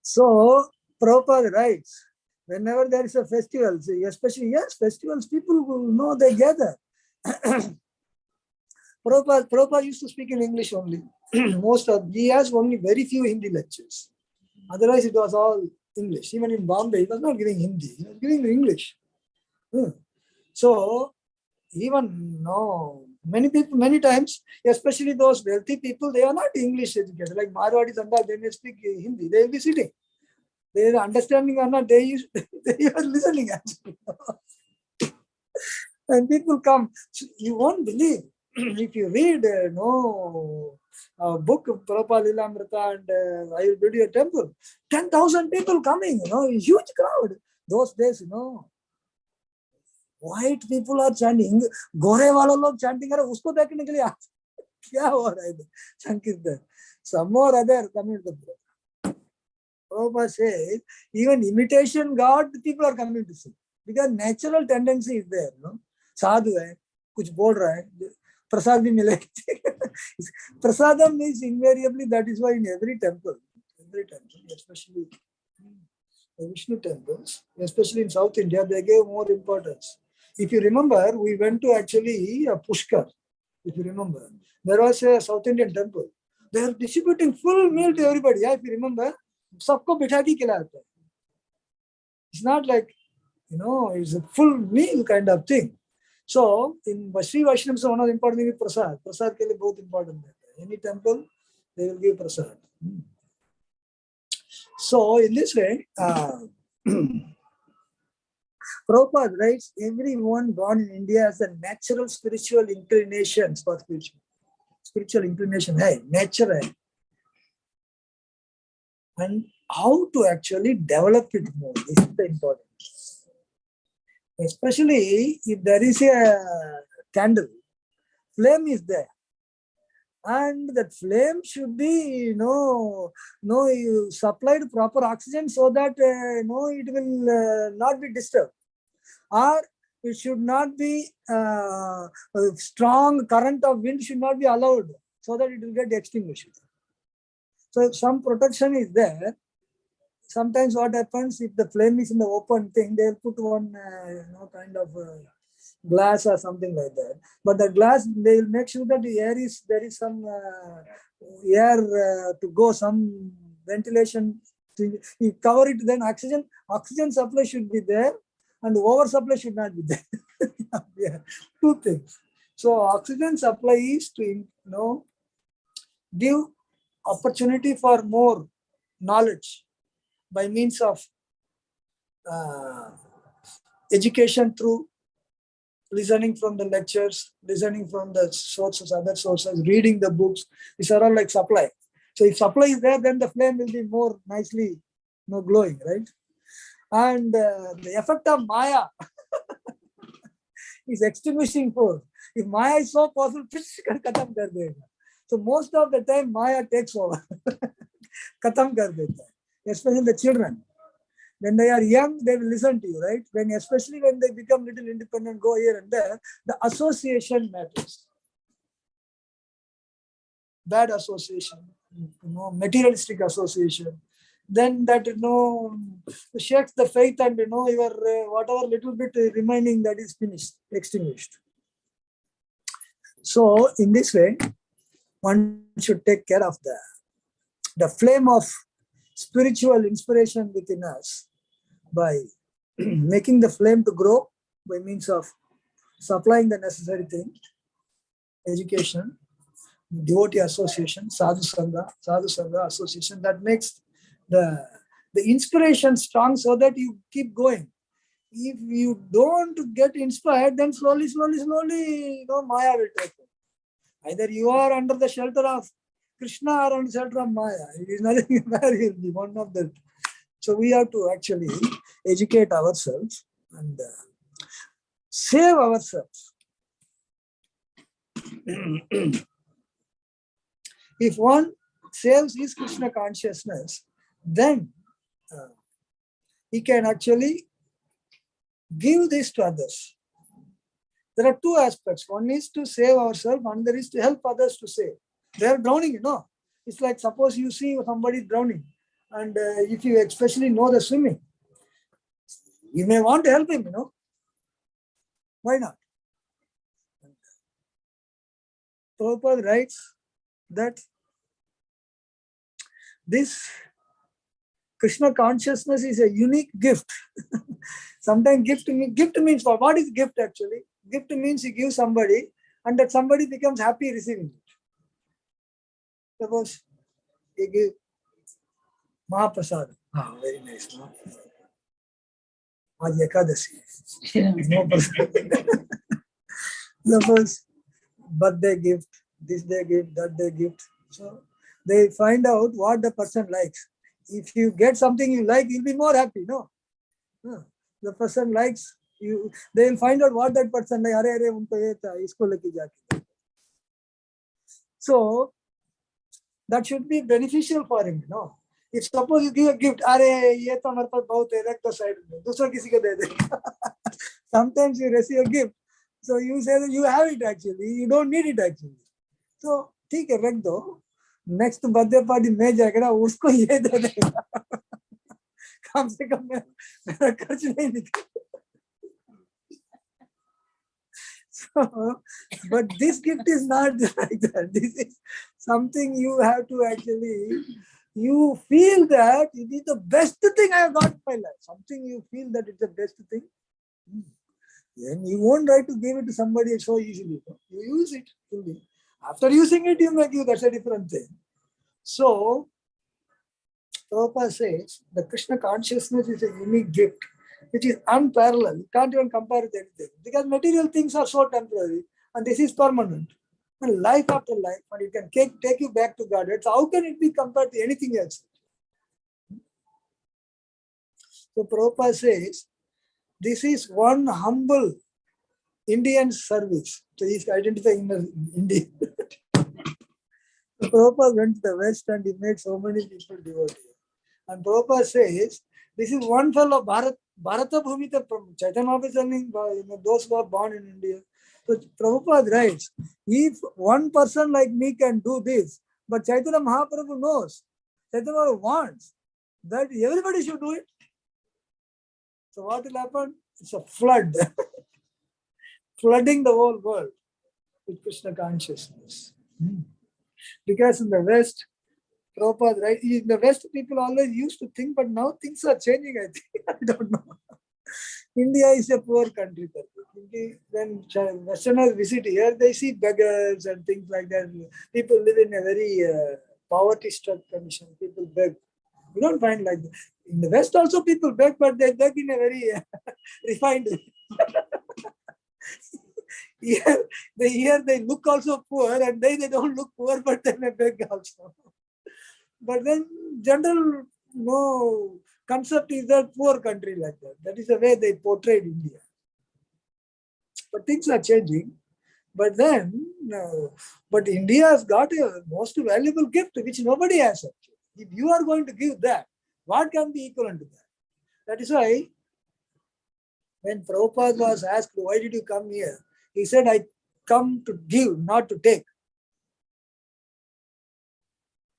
So Prabhupada writes, whenever there is a festival, especially, festivals, people will know they gather. Prabhupada used to speak in English only. He has only very few Hindi lectures. Otherwise, it was all English. Even in Bombay, he was not giving Hindi. He was giving English. So, even many people, many times, especially those wealthy people, they are not English educated. Like Marwadis and all, they may speak Hindi. They will be sitting. They are understanding or not, they are listening actually. And people come. So you won't believe. If you read book, Prabhupada Lilamrita, and I will build you a temple. 10,000 people coming, a huge crowd. Those days, white people are chanting, गोरे वाले लोग chanting कर उसको देखने के लिए क्या हो रहा है संकीर्तन. Some more other coming to the Prabhupada says, even imitation God, people are coming to see. Because natural tendency is there, Sadhu hai, kuch bol raha hai, prasad bhi milega. Prasadam is invariably, that is why in every temple, especially the Vishnu temples, especially in South India, they gave more importance. If you remember, we went to actually Pushkar. If you remember, there was a South Indian temple. They are distributing full meal to everybody. Yeah, if you remember, सबको बिठा के खिलाते हैं. It's not like, it's a full meal kind of thing. So in Sri Vaishnava, one of the important things is prasad. Prasad के लिए बहुत important है. Any temple, they will give prasad. So in this way, Prabhupada writes, everyone born in India has a natural spiritual inclinations for spiritual inclination. Hey, nature hai. And how to actually develop it more. This is the important. Especially if there is a candle, flame is there. And that flame should be, you supplied proper oxygen so that, it will not be disturbed. Or it should not be, a strong current of wind should not be allowed so that it will get extinguished. So if some protection is there, sometimes what happens, if the flame is in the open thing, they'll put one kind of glass or something like that. But the glass, they'll make sure that there is some air to go, some ventilation. You cover it, then oxygen supply should be there, and oversupply should not be there. Yeah, two things. So oxygen supply is to give opportunity for more knowledge by means of education through listening from the lectures, listening from the sources, other sources, reading the books. These are all like supply. So if supply is there, then the flame will be more nicely glowing, right? And the effect of Maya is extinguishing force. If Maya is so powerful, khatam kar dega. So most of the time Maya takes over. Khatam kar deta hai. Especially the children. When they are young, they will listen to you, right? Especially when they become little independent, go here and there, the association matters. Bad association, materialistic association. Then that, shakes the faith and, your whatever little bit remaining, that is finished, extinguished. So in this way, one should take care of the flame of spiritual inspiration within us by making the flame to grow by means of supplying the necessary thing, education, devotee association, sadhu sangha association, that makes the inspiration strong so that you keep going. If you don't get inspired, then slowly, Maya will take over. Either you are under the shelter of Krishna or under the shelter of Maya. It is nothing where you will be, one of them. So we have to actually educate ourselves and save ourselves. If one saves his Krishna consciousness, then he can actually give this to others. There are two aspects. One is to save ourselves, another is to help others to save. They are drowning, It's like suppose you see somebody drowning, and if you especially know the swimming, you may want to help him, Why not? Prabhupada writes that this Krishna consciousness is a unique gift. Sometimes gift means what is gift actually? Gift means you give somebody and that somebody becomes happy receiving it. Suppose you give Mahaprasad. Very nice. Aaj Ekadasi. No prasad. Suppose birthday gift, this day gift, that day gift. So they find out what the person likes. If you get something you like, you'll be more happy, no? The person likes you, they will find out what that person like. Are, unko ye tha, isko leke jaake. So that should be beneficial for him, no? If suppose you give a gift, are ye to hamare paas bahut hai, rakh do side mein, dusra kisi ko de de. Sometimes you receive a gift, so you say that you have it actually, you don't need it actually. So ठीक है, रख दो. Next birthday party में जाएगा ना, उसको ये दे देगा. कम से कम मेरा खर्च नहीं निकल. So, but this gift is not like that. This is something you have to actually, you feel that it is the best thing I have got in my life. Something you feel that it's the best thing. Then you won't try to give it to somebody so easily. You use it fully. After using it, you make you, that's a different thing. So, Prabhupada says the Krishna consciousness is a unique gift, which is unparalleled. You can't even compare it with anything. Because material things are so temporary and this is permanent. And life after life, and it can take you back to God. So how can it be compared to anything else? So Prabhupada says, this is one humble Indian service. So he's identifying as Indian. So Prabhupada went to the West and he made so many people devotees. And Prabhupada says, this is one fellow Bharata Bhumita Chaitanya Mahaprabhu telling those who are born in India. So Prabhupada writes, if one person like me can do this, but Chaitanya Mahaprabhu knows, Chaitanya Mahaprabhu wants that everybody should do it. So what will happen? It's a flood, flooding the whole world with Krishna consciousness. Because in the West, Prabhupada, right? In the West, people always used to think, but now things are changing, I think. I don't know. India is a poor country. When Westerners visit here, they see beggars and things like that. People live in a very poverty-struck condition. People beg. You don't find like that. In the West also people beg, but they beg in a very refined way. Here they look also poor, and they don't look poor, but they may beg also. But then general concept is that poor country like that. That is the way they portrayed India. But things are changing. But then, but India has got a most valuable gift which nobody has actually. If you are going to give that, what can be equivalent to that? That is why when Prabhupada was asked, why did you come here? He said, I come to give, not to take.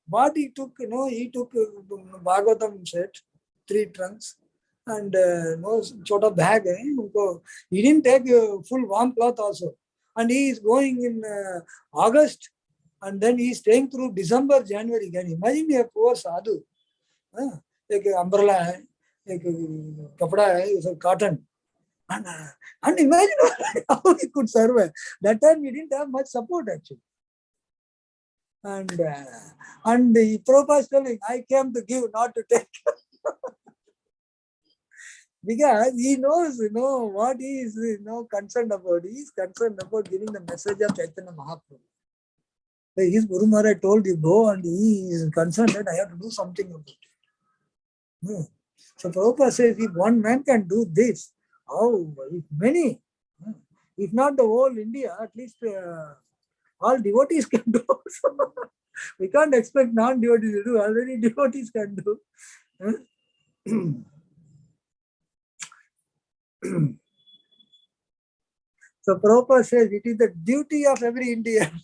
What he took, he took Bhagavatam set, 3 trunks, and chota bag. He didn't take full warm cloth also. And he is going in August, and then he is staying through December, January. Can you imagine a poor sadhu? Like umbrella hai, like kapda hai, cotton. And imagine how he could survive. That time he didn't have much support actually. And the Prabhupada is telling, I came to give, not to take. Because he knows, what he is, concerned about. He is concerned about giving the message of Chaitanya Mahaprabhu. His Guru Maharaj told you go, and he is concerned that I have to do something about it. So Prabhupada says, if one man can do this, how if many, if not the whole India, at least all devotees can do. We can't expect non-devotees to do. Already devotees can do. So Prabhupada says it is the duty of every Indian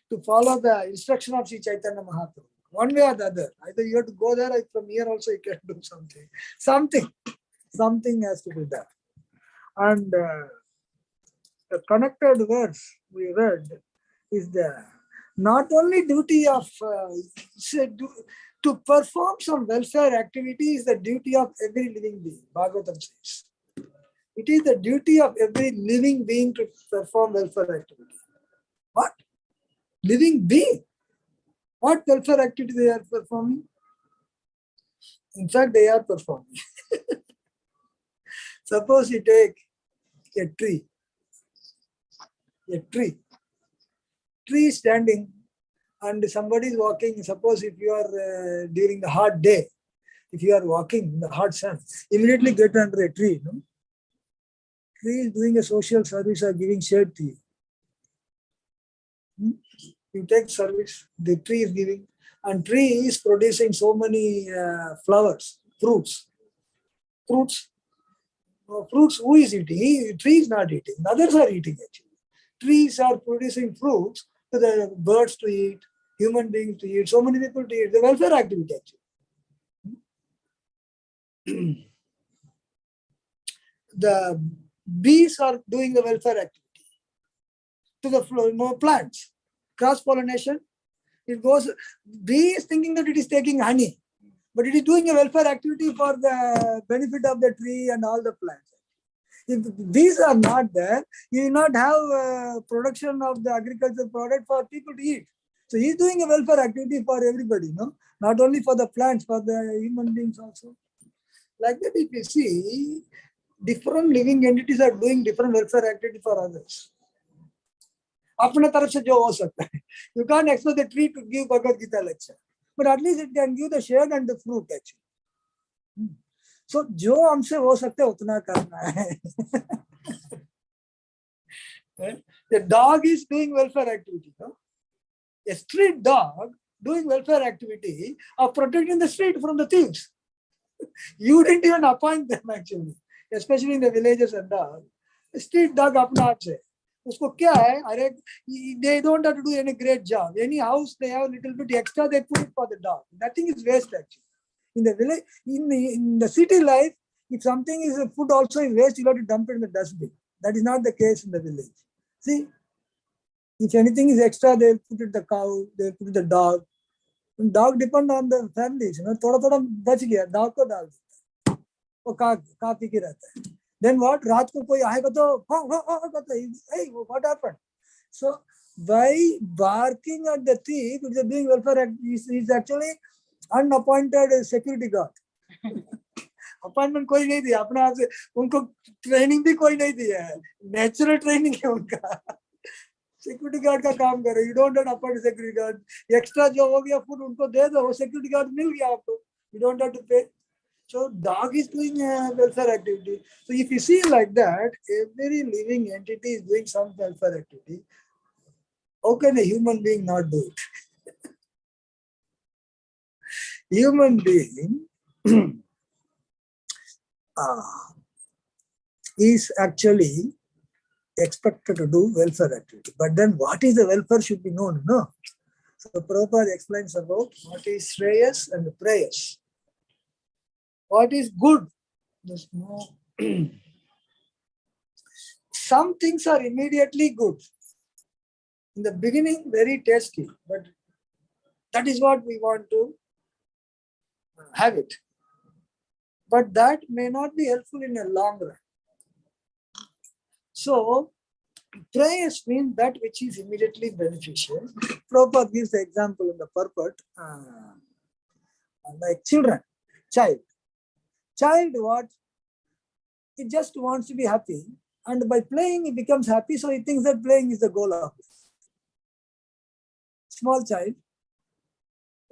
to follow the instruction of Sri Chaitanya Mahaprabhu. One way or the other. Either you have to go there, or from here also you can do something. Something has to be done. And the connected verse we read is the not only duty of to perform some welfare activity is the duty of every living being. Bhagavatam says. It is the duty of every living being to perform welfare activity. What? Living being? What welfare activity they are performing? In fact, they are performing. Suppose you take a tree. A tree standing and somebody is walking, suppose if you are during the hot day, if you are walking in the hot sun, immediately get under a tree. No? Tree is doing a social service or giving shade to you. You take service, the tree is giving, and tree is producing so many flowers, fruits. Fruits, who is eating? Tree is not eating. Others are eating actually. Trees are producing fruits to the birds to eat, human beings to eat, so many people to eat. The welfare activity actually. The bees are doing the welfare activity to the plants. Cross-pollination, it goes, bee is thinking that it is taking honey, but it is doing a welfare activity for the benefit of the tree and all the plants. If these are not there, you will not have production of the agricultural product for people to eat. So he is doing a welfare activity for everybody, no? Not only for the plants, for the human beings also. Like that, if you see, different living entities are doing different welfare activity for others. अपने तरफ से जो हो सकता है. You can't expect the tree to give Bhagavad Gita lecture, but at least it can give the shade and the fruit actually. So जो हमसे हो सकता है उतना करना है. The dog is doing welfare activity. No? A street dog doing welfare activity of protecting the street from the thieves. You didn't even appoint them actually, especially in the villages and all. The street dog अपना आप से उसको क्या है? अरे, they don't have to do any great job. Any house they have a little bit extra, they put it for the dog. Nothing is waste actually. In the village, in the city life, if something is food also is waste, you have to dump it in the dustbin. That is not the case in the village. See, if anything is extra, they'll put it the cow, they'll put it the dog. And dog depend on the families. थोड़ा थोड़ा बच गया, dog को डाल देता है, वो खा पी के रहता है. Then what? रात को कोई आएगा तो hey, what happened? So by barking at the thief, if they're doing welfare, is actually unappointed security guard. Appointment कोई नहीं दिया, अपने आप से उनको ट्रेनिंग भी कोई नहीं दिया है, नेचुरल ट्रेनिंग है उनका. सिक्योरिटी गार्ड का काम करे. You don't have appoint security guard. Extra जो हो गया फूड उनको दे दो, वो सिक्योरिटी गार्ड मिल गया आपको. यू डोंट हैव टू पे. So dog is doing welfare activity. So if you see like that, every living entity is doing some welfare activity. How can a human being not do it? Human being is actually expected to do welfare activity. But then what is the welfare should be known, no? So Prabhupada explains about what is Shreyas and Prayas. What is good? There's no. Some things are immediately good. In the beginning, very tasty, but that is what we want to have it. But that may not be helpful in a long run. So, prayers mean that which is immediately beneficial. Prabhupada gives the example in the purport, like children, child. Child, what? It just wants to be happy. And by playing, he becomes happy. So he thinks that playing is the goal of it. Small child,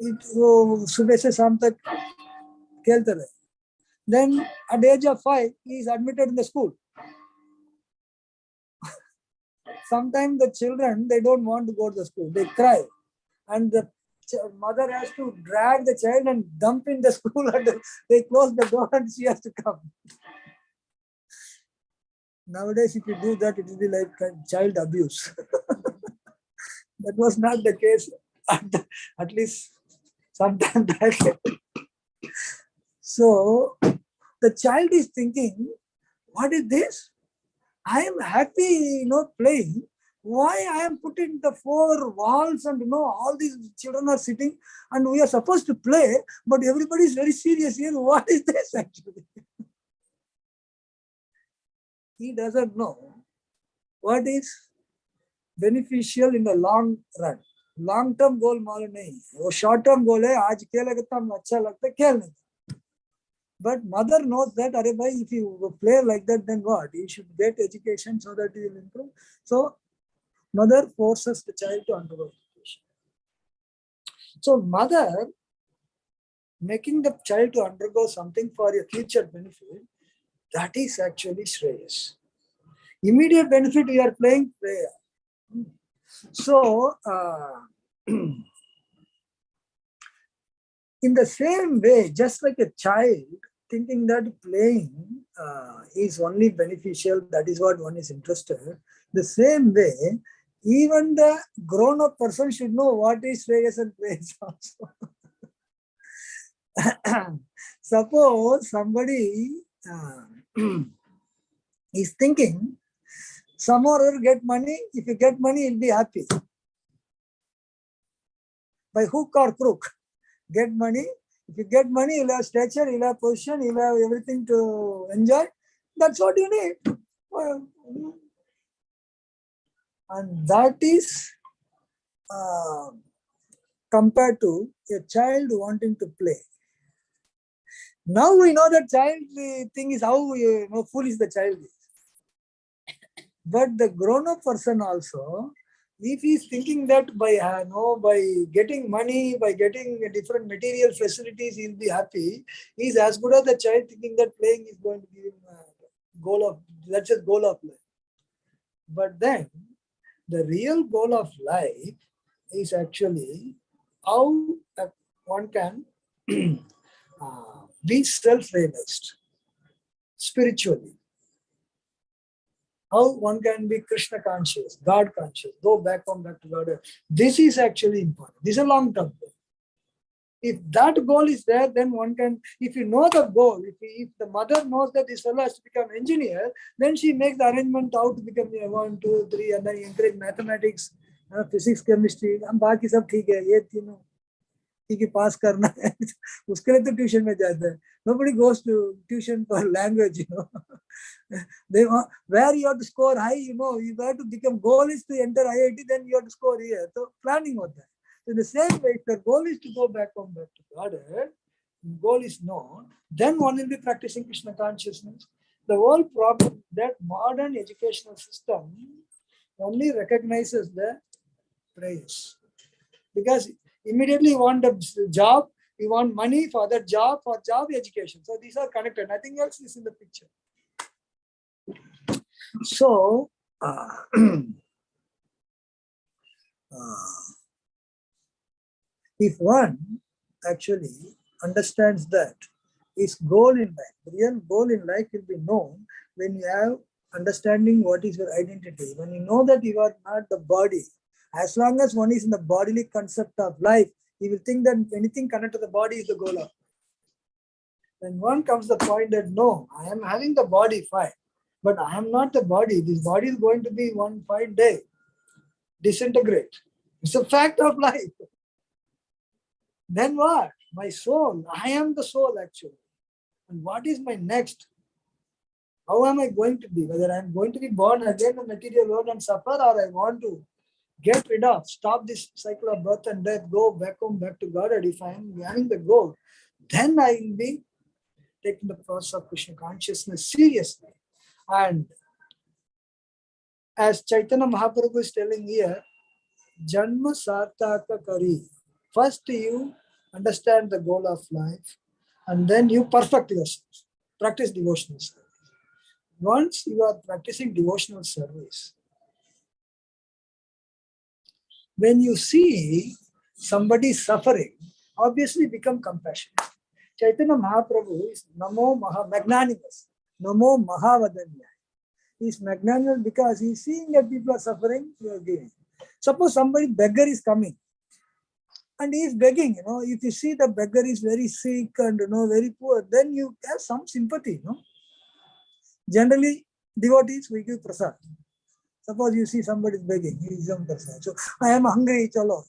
सुबह से शाम तक खेलते रहे. Then at the age of 5, he is admitted in the school. Sometimes the children, they don't want to go to the school. They cry. And the mother has to drag the child and dump in the school. And they close the door and she has to come. Nowadays, if you do that, it will be like child abuse. That was not the case, at least sometime back. So the child is thinking, what is this? I am happy, playing. Why I am put in the 4 walls and all these children are sitting and we are supposed to play, but everybody is very serious here. What is this actually? He doesn't know what is beneficial in the long run. Long term goal मालूम नहीं, वो short term goal है. आज खेलेगा तो हम अच्छा लगता है खेलने. But mother knows that, अरे भाई, if you play like that, then what? You should get education so that you will improve. So mother forces the child to undergo education. So mother making the child to undergo something for a future benefit, that is actually Shreyas. Immediate benefit, we are playing prayer. So, in the same way, just like a child thinking that playing is only beneficial, that is what one is interested. The same way, even the grown-up person should know what is Shreyas and praise also. Suppose somebody is thinking, some or other get money, if you get money, you'll be happy. By hook or crook, get money. If you get money, you'll have stature, you'll have position, you'll have everything to enjoy. That's what you need. And that is compared to a child wanting to play. Now we know that child thing is how foolish the child is. But the grown-up person also, if he is thinking that by getting money, by getting different material facilities, he'll be happy. He is as good as the child thinking that playing is going to give him a goal of, that's a goal of life. But then the real goal of life is actually how one can be self-realized spiritually. How one can be Krishna conscious, God conscious, go back home, back to God. This is actually important. This is a long-term goal. If that goal is there, then one can, if you know the goal, if the mother knows that this fellow has to become engineer, then she makes the arrangement how to become 1, 2, 3, and then encourage mathematics, physics, chemistry. हम बाकी सब ठीक है, ये तीनों ठीक है पास करना है, उसके लिए तो ट्यूशन में जाता है. Nobody goes to tuition for language, They want, where you have to score high, you have to become, goal is to enter IIT, then you have to score here. So planning होता है. So in the same way, if the goal is to go back home, back to God, goal is known, then one will be practicing Krishna consciousness. The whole problem that modern educational system only recognizes the praise. Because immediately you want a job, you want money for that job, for job, education. So these are connected. Nothing else is in the picture. So, if one actually understands that his goal in life, the real goal in life will be known when you have understanding what is your identity. When you know that you are not the body, as long as one is in the bodily concept of life, he will think that anything connected to the body is the goal of life. When one comes to the point that no, I am having the body fine, but I am not the body. This body is going to be one fine day disintegrate. It's a fact of life. Then what? My soul. I am the soul actually. And what is my next? How am I going to be? Whether I am going to be born again in the material world and suffer, or I want to get rid of, stop this cycle of birth and death, go back home, back to God. And if I am having the goal, then I will be taking the process of Krishna consciousness seriously. And as Chaitanya Mahaprabhu is telling here, Janma Sartaka Kari. First you understand the goal of life, and then you perfect yourself. Practice devotional service. Once you are practicing devotional service, when you see somebody suffering, obviously become compassionate. Chaitanya Mahaprabhu is magnanimous. Namo Mahavadanya. He is magnanimous because he is seeing that people are suffering, you are giving. Suppose somebody beggar is coming and he is begging, if you see the beggar is very sick and very poor, then you have some sympathy, Generally, devotees, we give prasad. Suppose you see somebody is begging, he gives some prasad. So, I am hungry, chalo,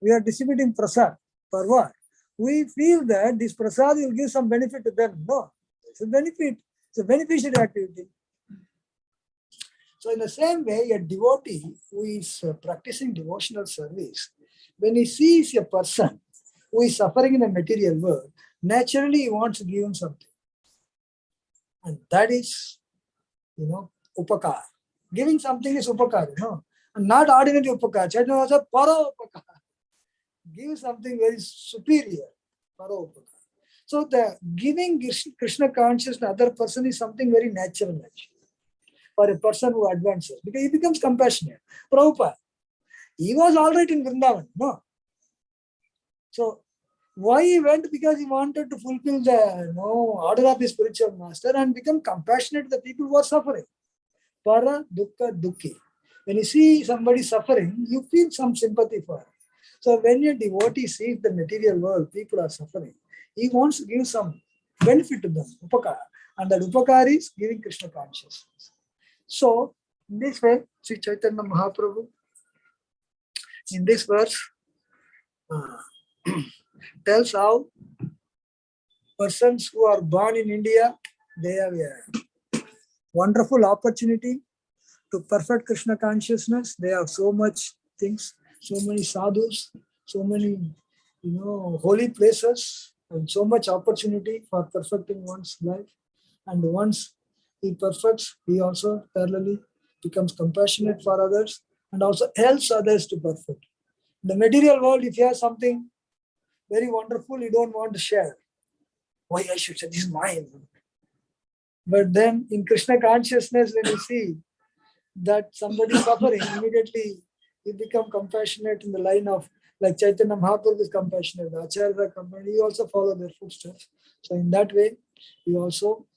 we are distributing prasad. For what? We feel that this prasad will give some benefit to them. No, it's a benefit. It's a beneficiary activity. So in the same way, a devotee who is practicing devotional service, when he sees a person who is suffering in the material world, naturally he wants to give him something. And that is, upakar. Giving something is upakar, Not ordinary upakara. Chaitanya was a para upakara. Give something very superior. Para upakara. So the giving Krishna consciousness to other person is something very natural actually, for a person who advances, because he becomes compassionate. Prabhupada, he was all right in Vrindavan, no? So why he went? Because he wanted to fulfill the order of his spiritual master and become compassionate to the people who are suffering. Para dukkha dukhi. When you see somebody suffering, you feel some sympathy for him. So when a devotee sees the material world, people are suffering, he wants to give some benefit to them, upakara. And that upakara is giving Krishna consciousness. So, in this way, Sri Chaitanya Mahaprabhu, in this verse, tells how persons who are born in India, they have a wonderful opportunity to perfect Krishna consciousness. They have so much things, so many sadhus, so many holy places, and so much opportunity for perfecting one's life. And once he perfects, he also parallelly becomes compassionate for others and also helps others to perfect. In the material world, if you have something very wonderful, you don't want to share. Why I should say this is mine? But then in Krishna consciousness, when you see that somebody is suffering, immediately you become compassionate in the line of, like Chaitanya Mahaprabhu is compassionate, the Acharyas are compassionate, you also follow their footsteps. So in that way, you also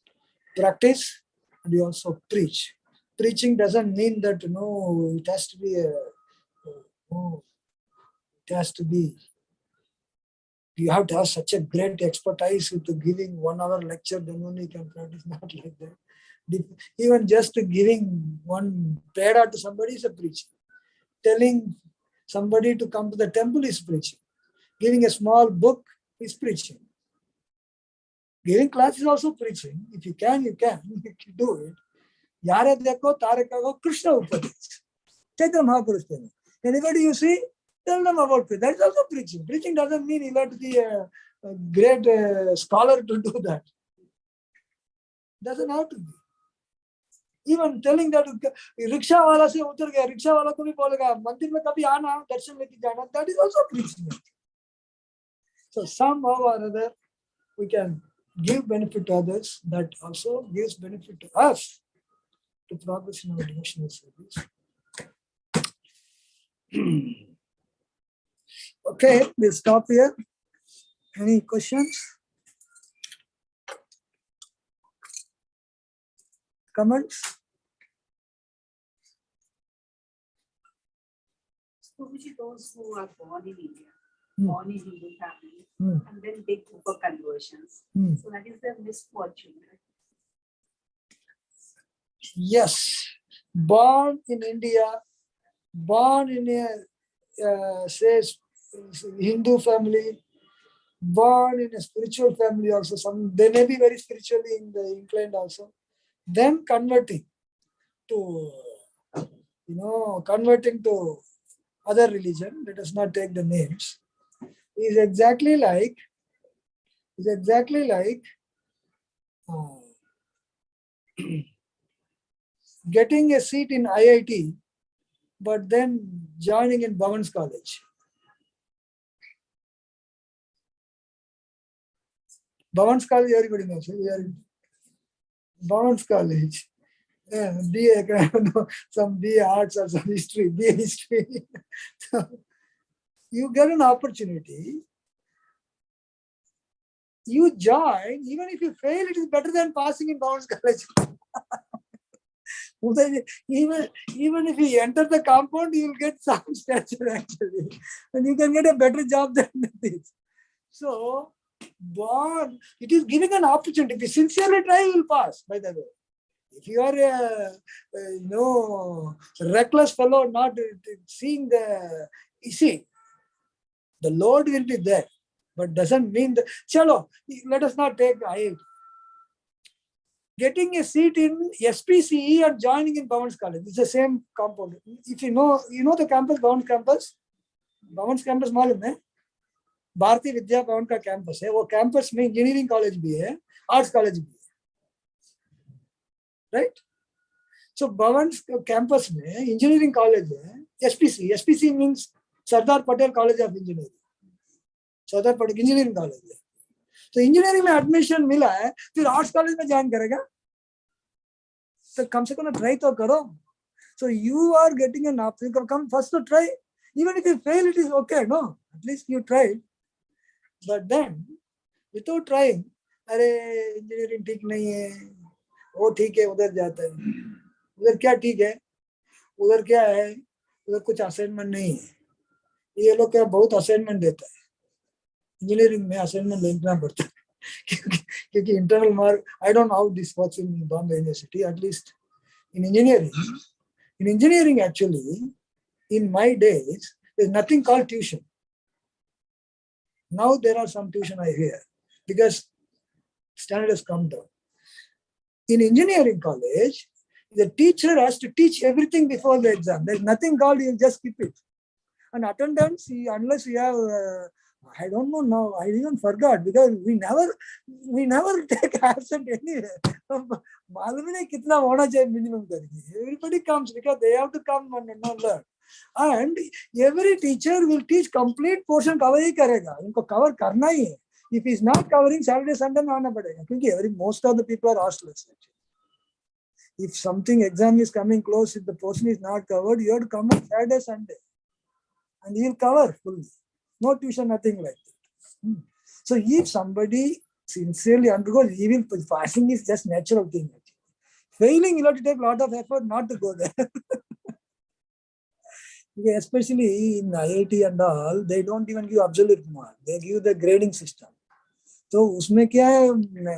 practice and you also preach. Preaching doesn't mean that it has to be it has to be, you have to have such a great expertise with giving 1 hour lecture, then only you can practice. Not like that. Even just giving one peda to somebody is a preaching. Telling somebody to come to the temple is preaching. Giving a small book is preaching. Giving class is also preaching. If you can, you can. You can do it. Yare dekho, tare kago, Krishna Upadesh. Chaitanya Mahaprabhu is telling. Anybody you see, tell them about it. That is also preaching. Preaching doesn't mean you have to be a great scholar to do that. Doesn't have to be. Even telling that rickshaw wala se utar gaya, rickshaw wala ko bhi bolega, mandir mein kabhi aana, darshan leke jana, that is also preaching. So somehow or other, we can give benefit to others. That also gives benefit to us to progress in our devotional service. Okay, we'll stop here. Any questions? Comments? Especially those who are born in India, Hmm. born in Hindu family, and then they go for conversions. So that is their misfortune. Right? Yes, born in India, born in a says Hindu family, born in a spiritual family also. Some they may be very spiritually inclined also. Then converting to other religion. Let us not take the names. Is exactly like getting a seat in IIT, but then joining in Bhavan's College. Bhavan's College, everybody knows. We are in Bhavan's College. Yeah, some BA Arts or some history, BA History. So you get an opportunity. You join, even if you fail, it is better than passing in Bhavan's College. Even if you enter the compound, you will get some stature actually. And you can get a better job than this. So, born, it is giving an opportunity. If you sincerely try, you will pass, by the way. If you are a reckless fellow, not seeing you see, the Lord will be there, but doesn't mean that, chalo, let us not take IIT. Getting a seat in SPCE and joining in Bhavan's College, it's the same compound. If you know the campus, Bhavan's campus? Bhavan's campus मालूम है? भारतीय विद्या भवन का campus है. वो campus में engineering college भी है, arts college भी है. Right? So Bhavan's campus में इंजीनियरिंग कॉलेज है, SPC means Sardar Patel College of Engineering. Sardar Patel Engineering College. तो इंजीनियरिंग में एडमिशन मिला है, फिर आर्ट्स कॉलेज में ज्वाइन करेगा, तो कम से कम ट्राई तो करो. So you are getting an option. Come first to try. Even if you fail, it is okay. No, at least you tried. But then, without trying, अरे इंजीनियरिंग ठीक नहीं है, वो ठीक है, उधर जाता है. उधर क्या ठीक है, उधर क्या है, उधर कुछ असाइनमेंट नहीं है. ये लोग क्या बहुत असाइनमेंट देता है. इंजीनियरिंग में असाइनमेंट लेना पड़ता है क्योंकि internal mark. I don't know how this works in Bombay university. At least in engineering. In engineering, actually, in my days, there's nothing called tuition. Now there are some tuition I hear because standard has come down. In engineering college, the teacher has to teach everything before the exam. There's nothing called you just skip it. And attendance, unless you have, I don't know now, I even forgot because we never take absent anywhere. Minimum. Everybody comes because they have to come and learn. And every teacher will teach complete portion cover ही करेगा. उनको cover करना ही है. If he's not covering, Saturday, Sunday में आना पड़ेगा. क्योंकि most of the people are hostless. If something exam is coming close, if the portion is not covered, you have to come on Saturday, Sunday. And he'll cover fully. No tuition, nothing like that. So if somebody sincerely undergoes, even passing is just natural thing. Failing, you have to take a lot of effort not to go there. Especially in IIT and all, they don't even give absolute mark. They give the grading system. So उसमें क्या है,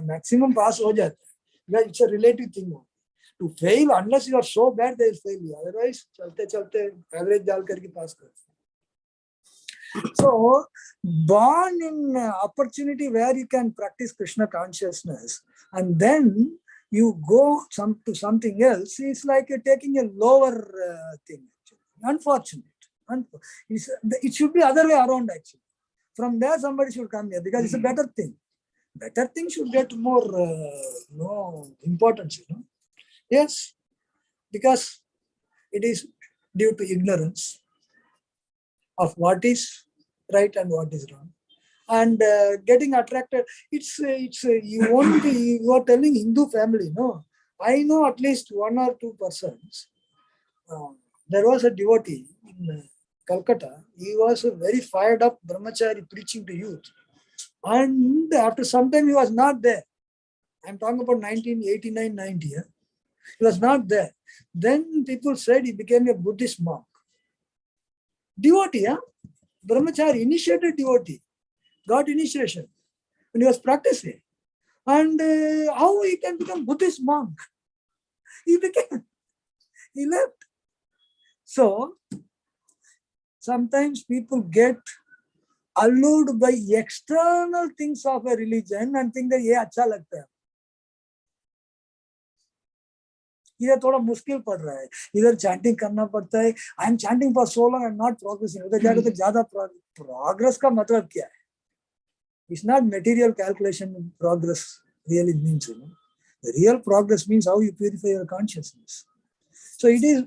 maximum pass हो जाता है. It's a relative thing. To fail, unless you are so bad, they will fail you. Otherwise, चलते average डाल करके pass करते. So, born in opportunity where you can practice Krishna consciousness, and then you go to something else, is like taking a lower thing. Actually. Unfortunate. It should be other way around actually. From there, somebody should come here because it's a better thing. Better thing should get more importance. Yes, because it is due to ignorance of what is right and what is wrong, and getting attracted. It's you are telling Hindu family, no? I know at least 1 or 2 persons. There was a devotee in Calcutta. He was very fired up brahmachari preaching to youth, and after some time he was not there. I'm talking about 1989-90. He was not there. Then people said he became a Buddhist monk. Devotee, brahmachari, initiated devotee, got initiation when he was practicing. And how he can become Buddhist monk? He left. So, sometimes people get allured by external things of a religion and think that ये अच्छा लगता है. इधर थोड़ा मुश्किल पड़ रहा है, इधर चैंटिंग करना पड़ता है. I am chanting for so long, I am not progressing. उधर जाकर तो ज्यादा प्रोग्रेस का मतलब क्या है? It's not material calculation progress really means. The real progress means how you purify your consciousness. So it is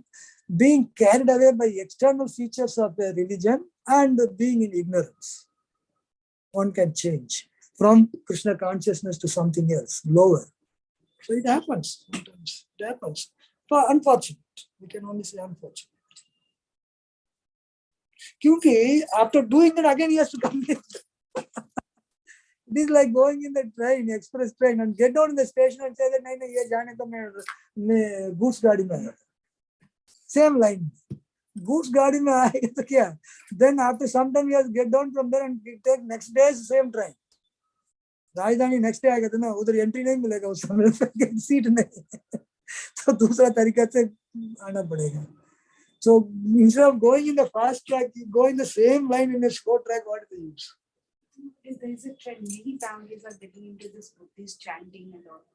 being carried away by external features of a religion and being in ignorance. One can change from Krishna consciousness to something else, lower. So it happens sometimes. It happens. But unfortunate. We can only say unfortunate. Because after doing it again, he has to come here. It is like going in the train, express train, and get down in the station and say that no, ye jaane to main goods gaadi mein. Same line. Goods gaadi mein aayega to kya? Then after some time, you have to get down from there and take next day's same train. राजधानी next day आएगा तो ना उधर entry नहीं मिलेगा, उस समय seat नहीं, तो दूसरा तरीका से आना पड़ेगा. So instead of going in the fast track, you go in the same line in a short track. What do they use? There is a trend. Many families are getting into this Buddhist chanting and all.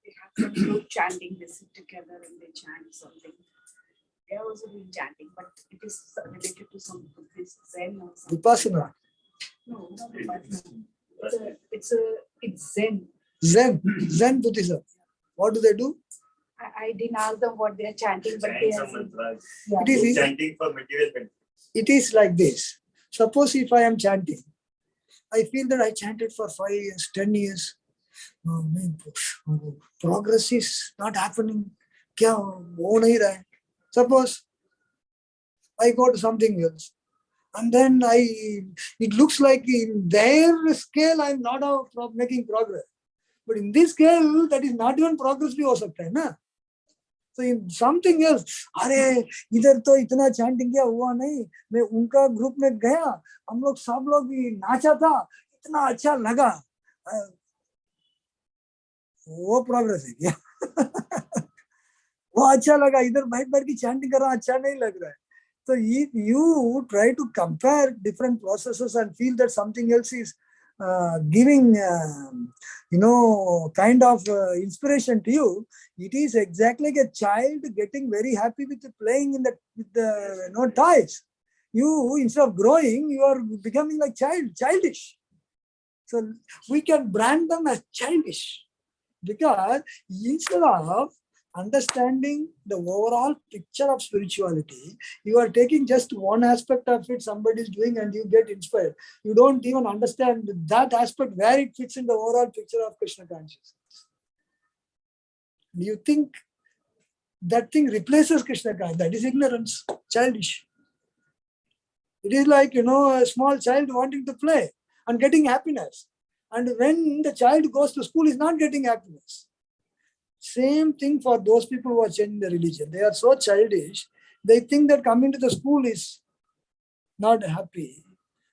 They have some group chanting. They sit together and they chant something. They are also doing chanting, but it is related to some Buddhist Zen or something. Vipassana. No, not Vipassana. It's Zen. Zen Buddhism. What do they do? I didn't ask them what they are chanting, but they are saying. Yeah. It is, chanting for material benefit. it is like this. Suppose if I am chanting, I feel that I chanted for 5 years, 10 years. Oh, man, progress is not happening. Kya ho nahi raha hai? Suppose I go to something else, and then it looks like in their scale I'm not making progress. But in this scale, that is not even progress bhi ho sakta hai, na? So in something else, अरे इधर तो इतना chanting किया हुआ नहीं, मैं उनका group में गया, हम लोग सब लोग नाचा था, इतना अच्छा लगा, वो प्रोग्रेस है क्या? वो अच्छा लगा, इधर बैठ बैठ की चैंटिंग कर रहा अच्छा नहीं लग रहा है. So if you try to compare different processes and feel that something else is giving, kind of inspiration to you, it is exactly like a child getting very happy with playing with the toys. You, instead of growing, you are becoming like childish. So we can brand them as childish, because instead of understanding the overall picture of spirituality, you are taking just one aspect of it, somebody is doing, and you get inspired. You don't even understand that aspect, where it fits in the overall picture of Krishna consciousness. You think that thing replaces Krishna consciousness. That is ignorance, childish. It is like, a small child wanting to play and getting happiness. And when the child goes to school, is not getting happiness. Same thing for those people who are changing the religion. They are so childish. They think that coming to the school is not happy,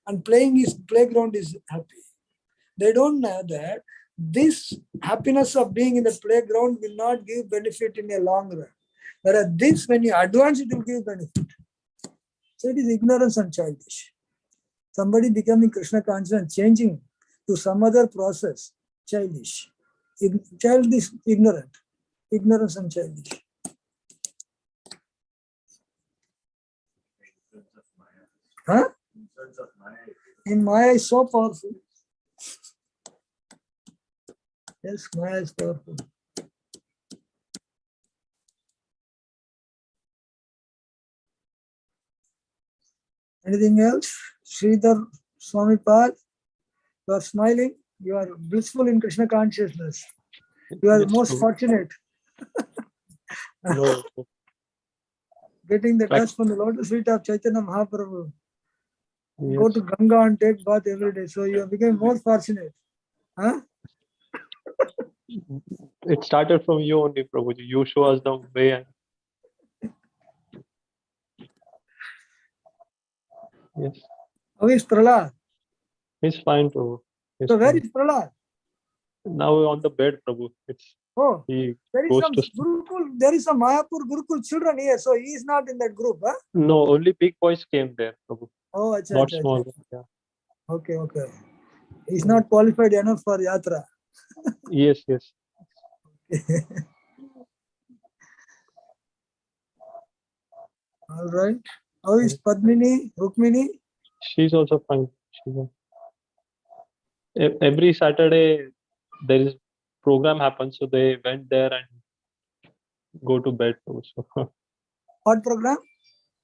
and playground is happy. They don't know that this happiness of being in the playground will not give benefit in a long run. Whereas this, when you advance, it will give benefit. So it is ignorance and childish. Somebody becoming Krishna conscious and changing to some other process, childish. Childish, ignorant. Ignorance and childish. Huh? In Maya is so powerful. Yes, Maya is powerful. Anything else? Sridhar Swami Pad, you are smiling. You are blissful in Krishna consciousness. You are Yes, most Prabhu. fortunate. No, Getting the Like- touch from the lotus feet of Chaitanya Mahaprabhu. Go yes. to Ganga and take bath every day. So you have become more fortunate. Huh? It started from you only, Prabhuji. You show us the way. Yes, How is Prahlad? he's fine, Prabhu. He's So where fine. is Prahlad? Now on the bed, Prabhu. Oh, He there is goes some to Gurukul, there is some Mayapur Gurukul children here. So he is not in that group. Huh? No, only big boys came there, Prabhu. Oh, acha, Not acha, small. acha. Yeah. Okay. He's not qualified enough for Yatra. Yes. All right. How is Padmini, Rukmini? She's also fine. Every Saturday there is program happens, so they went there and go to bed. So What program?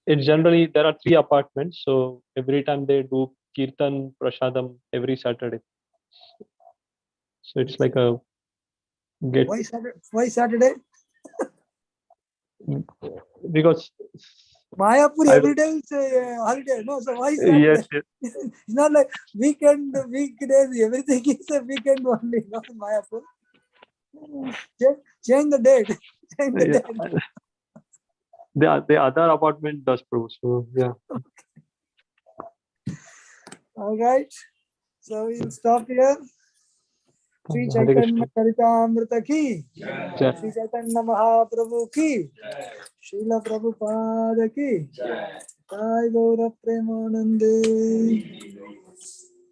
it's generally there are 3 apartments, so every time they do kirtan prasadam every Saturday. So it's like a get Why Saturday? because Mayapur I every day is a holiday. No, so why Saturday? yes. It's not like weekend, weekdays, everything is a weekend only, not Mayapur. Change the date. Change the Yeah. date. The other apartment does Prabhu. So yeah. All right. So we'll stop here. Sri Hare Chaitanya Krishna. Charitamrita ki, Jai. Sri Chaitanya Mahaprabhu ki, Srila Prabhupada ki, Jai Gaura Premanande.